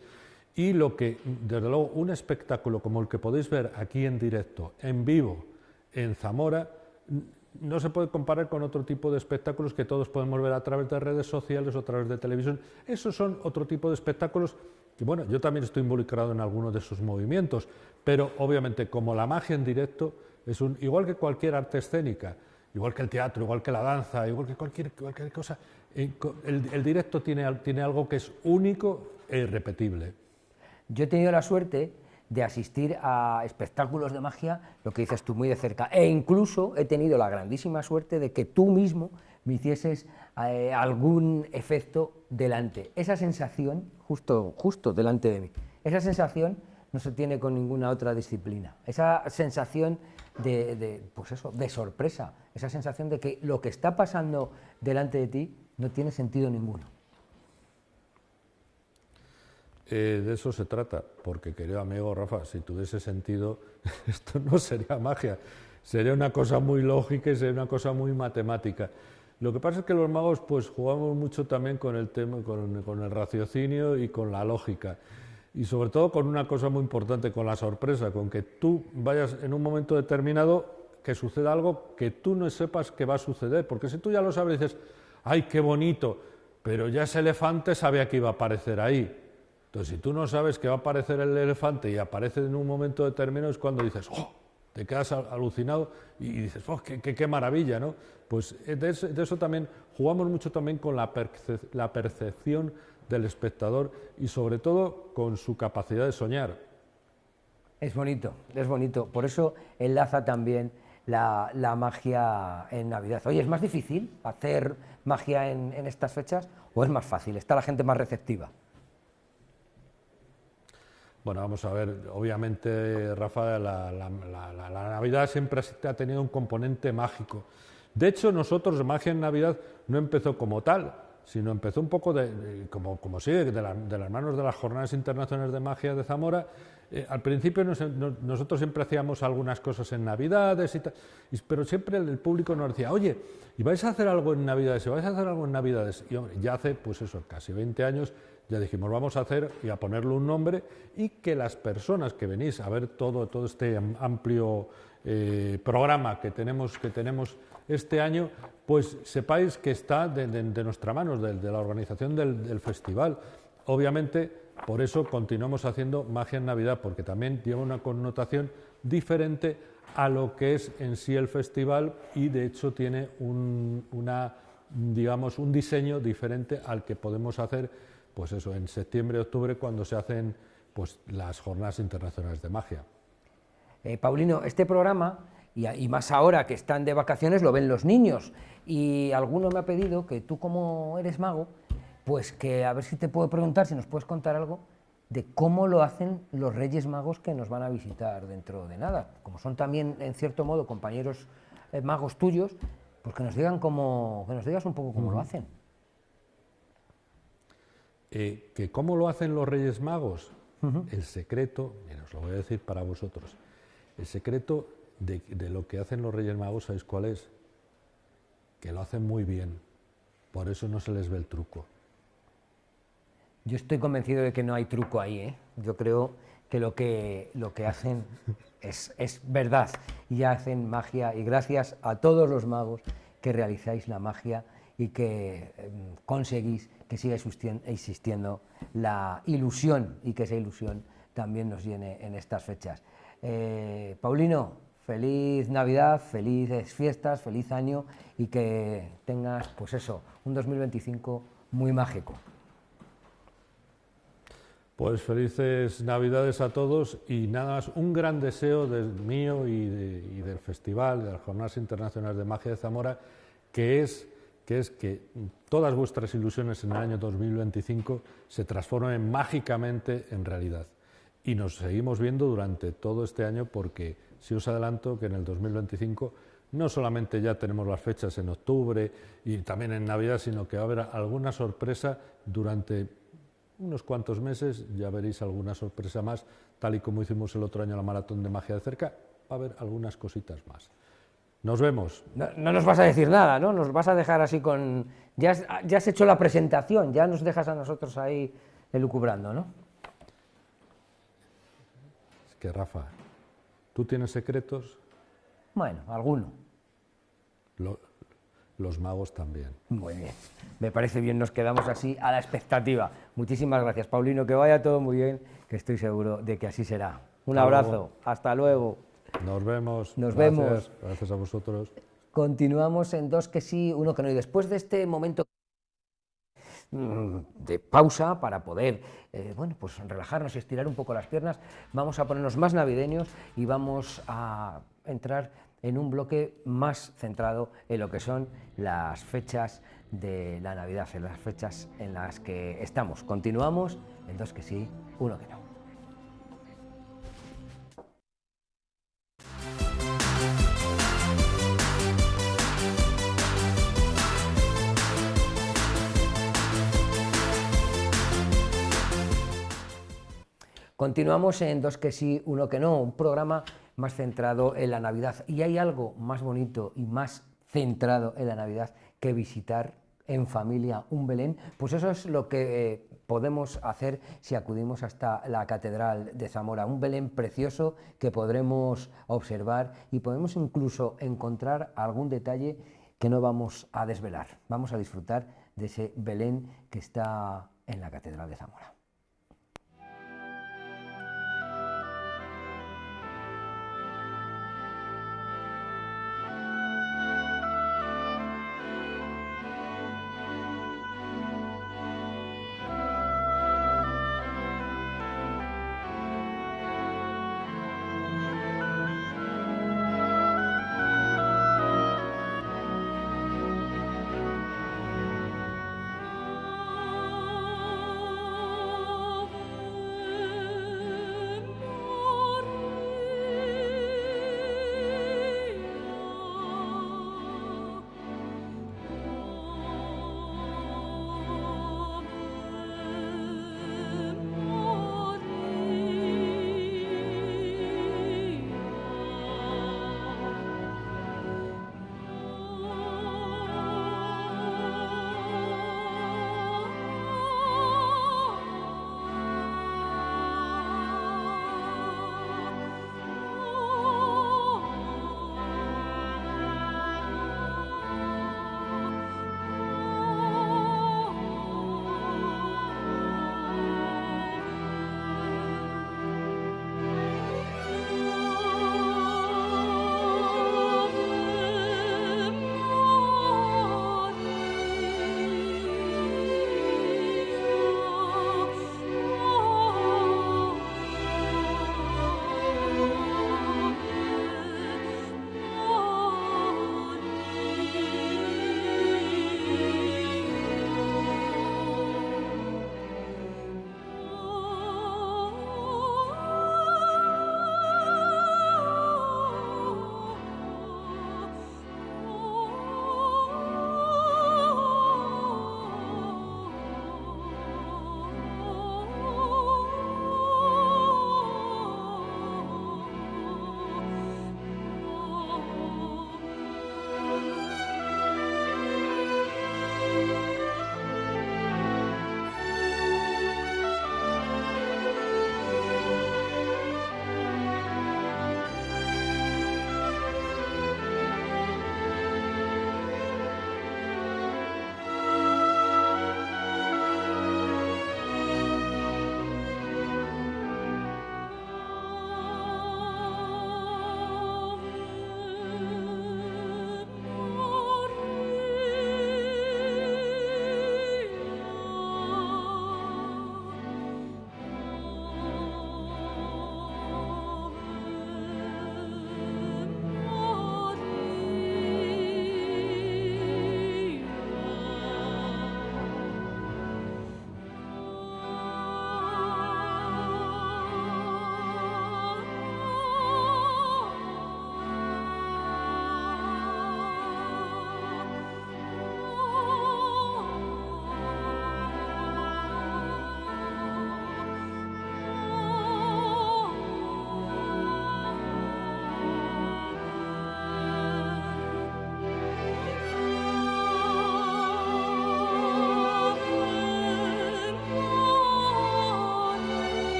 Y lo que, desde luego, un espectáculo como el que podéis ver aquí en directo, en vivo, en Zamora, no se puede comparar con otro tipo de espectáculos que todos podemos ver a través de redes sociales o a través de televisión. Esos son otro tipo de espectáculos que, bueno, yo también estoy involucrado en algunos de esos movimientos, pero obviamente como la magia en directo es igual que cualquier arte escénica, igual que el teatro, igual que la danza, igual que cualquier cosa, el directo tiene algo que es único e irrepetible. Yo he tenido la suerte de asistir a espectáculos de magia, lo que dices tú, muy de cerca, e incluso he tenido la grandísima suerte de que tú mismo me hicieses algún efecto delante. Esa sensación, justo delante de mí, esa sensación no se tiene con ninguna otra disciplina. Esa sensación pues eso, de sorpresa, esa sensación de que lo que está pasando delante de ti no tiene sentido ninguno. De eso se trata, porque, querido amigo Rafa, si tuviese sentido, esto no sería magia, sería una cosa muy lógica y sería una cosa muy matemática. Lo que pasa es que los magos pues jugamos mucho también con el tema, con el raciocinio y con la lógica, y sobre todo con una cosa muy importante, con la sorpresa, con que tú vayas en un momento determinado que suceda algo que tú no sepas que va a suceder, porque si tú ya lo sabes dices, ¡ay, qué bonito! Pero ya ese elefante sabía que iba a aparecer ahí. Entonces, si tú no sabes que va a aparecer el elefante y aparece en un momento determinado, es cuando dices, ¡oh!, te quedas alucinado y dices, ¡oh, qué maravilla!, ¿no? Pues de eso también jugamos mucho también con la percepción del espectador y sobre todo con su capacidad de soñar. Es bonito, es bonito. Por eso enlaza también la magia en Navidad. Oye, ¿es más difícil hacer magia en estas fechas o es más fácil? ¿Está la gente más receptiva? Bueno, vamos a ver, obviamente, Rafa, la Navidad siempre ha tenido un componente mágico. De hecho, nosotros, Magia en Navidad, no empezó como tal, sino empezó un poco como sigue, de las manos de las Jornadas Internacionales de Magia de Zamora. Al principio nosotros siempre hacíamos algunas cosas en Navidades y tal, pero siempre el público nos decía, oye, ¿y vais a hacer algo en Navidades? ¿Y vais a hacer algo en Navidades? Y hombre, ya hace, pues eso, casi 20 años, ya dijimos, vamos a hacer y a ponerle un nombre y que las personas que venís a ver todo este amplio programa que tenemos este año, pues sepáis que está de nuestra mano, de la organización del festival. Obviamente, por eso continuamos haciendo Magia en Navidad, porque también lleva una connotación diferente a lo que es en sí el festival y de hecho tiene un diseño diferente al que podemos hacer, pues eso, en septiembre, octubre, cuando se hacen pues las Jornadas Internacionales de Magia. Paulino, este programa, y más ahora que están de vacaciones, lo ven los niños, y alguno me ha pedido que tú, como eres mago, pues que a ver si te puedo preguntar, si nos puedes contar algo de cómo lo hacen los Reyes Magos que nos van a visitar dentro de nada. Como son también, en cierto modo, compañeros magos tuyos, pues que nos digas un poco cómo lo hacen. ¿Que cómo lo hacen los Reyes Magos? El secreto, mira, os lo voy a decir para vosotros, el secreto de lo que hacen los Reyes Magos, ¿sabéis cuál es? Que lo hacen muy bien, por eso no se les ve el truco. Yo estoy convencido de que no hay truco ahí, ¿eh? Yo creo que lo que hacen es verdad y hacen magia, y gracias a todos los magos que realizáis la magia y que conseguís que siga existiendo la ilusión y que esa ilusión también nos llene en estas fechas. Paulino, feliz Navidad, felices fiestas, feliz año y que tengas, pues eso, un 2025 muy mágico. Pues felices Navidades a todos y nada más, un gran deseo mío y del Festival, de las Jornadas Internacionales de Magia de Zamora, que es que todas vuestras ilusiones en el año 2025 se transformen mágicamente en realidad. Y nos seguimos viendo durante todo este año porque si os adelanto que en el 2025 no solamente ya tenemos las fechas en octubre y también en Navidad, sino que va a haber alguna sorpresa durante unos cuantos meses, ya veréis alguna sorpresa más, tal y como hicimos el otro año la Maratón de Magia de Cerca, va a haber algunas cositas más. Nos vemos. No nos vas a decir nada, ¿no? Nos vas a dejar así con... Ya has hecho la presentación, ya nos dejas a nosotros ahí elucubrando, ¿no? Es que, Rafa, ¿tú tienes secretos? Bueno, alguno. Los magos también. Muy bien, me parece bien, nos quedamos así a la expectativa. Muchísimas gracias, Paulino, que vaya todo muy bien, que estoy seguro de que así será. Un abrazo, hasta luego. Nos vemos. Nos vemos. Gracias a vosotros. Continuamos en Dos que sí, uno que no. Y después de este momento de pausa para poder bueno, pues relajarnos y estirar un poco las piernas, vamos a ponernos más navideños y vamos a entrar en un bloque más centrado en lo que son las fechas de la Navidad, en las fechas en las que estamos. Continuamos en Dos que sí, uno que no. Continuamos en Dos que sí, uno que no, un programa más centrado en la Navidad. Y hay algo más bonito y más centrado en la Navidad que visitar en familia un Belén. Pues eso es lo que podemos hacer si acudimos hasta la Catedral de Zamora. Un Belén precioso que podremos observar y podemos incluso encontrar algún detalle que no vamos a desvelar. Vamos a disfrutar de ese Belén que está en la Catedral de Zamora.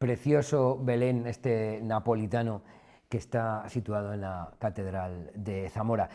Precioso Belén, este napolitano que está situado en la Catedral de Zamora.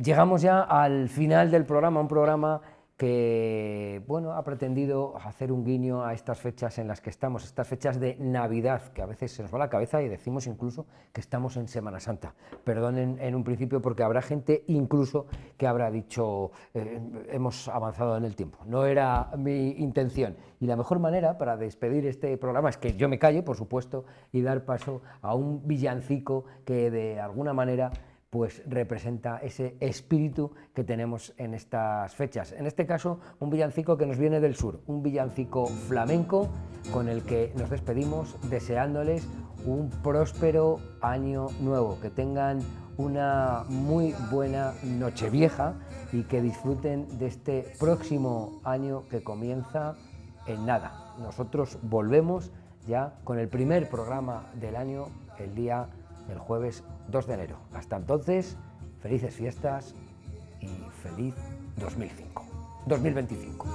Llegamos ya al final del programa, un programa que ha pretendido hacer un guiño a estas fechas en las que estamos, estas fechas de Navidad, que a veces se nos va la cabeza y decimos incluso que estamos en Semana Santa. Perdonen en un principio porque habrá gente incluso que habrá dicho hemos avanzado en el tiempo. No era mi intención. Y la mejor manera para despedir este programa es que yo me calle, por supuesto, y dar paso a un villancico que de alguna manera pues representa ese espíritu que tenemos en estas fechas. En este caso, un villancico que nos viene del sur, un villancico flamenco con el que nos despedimos deseándoles un próspero año nuevo, que tengan una muy buena Nochevieja y que disfruten de este próximo año que comienza en nada. Nosotros volvemos ya con el primer programa del año el jueves 2 de enero. Hasta entonces, felices fiestas y feliz 2025.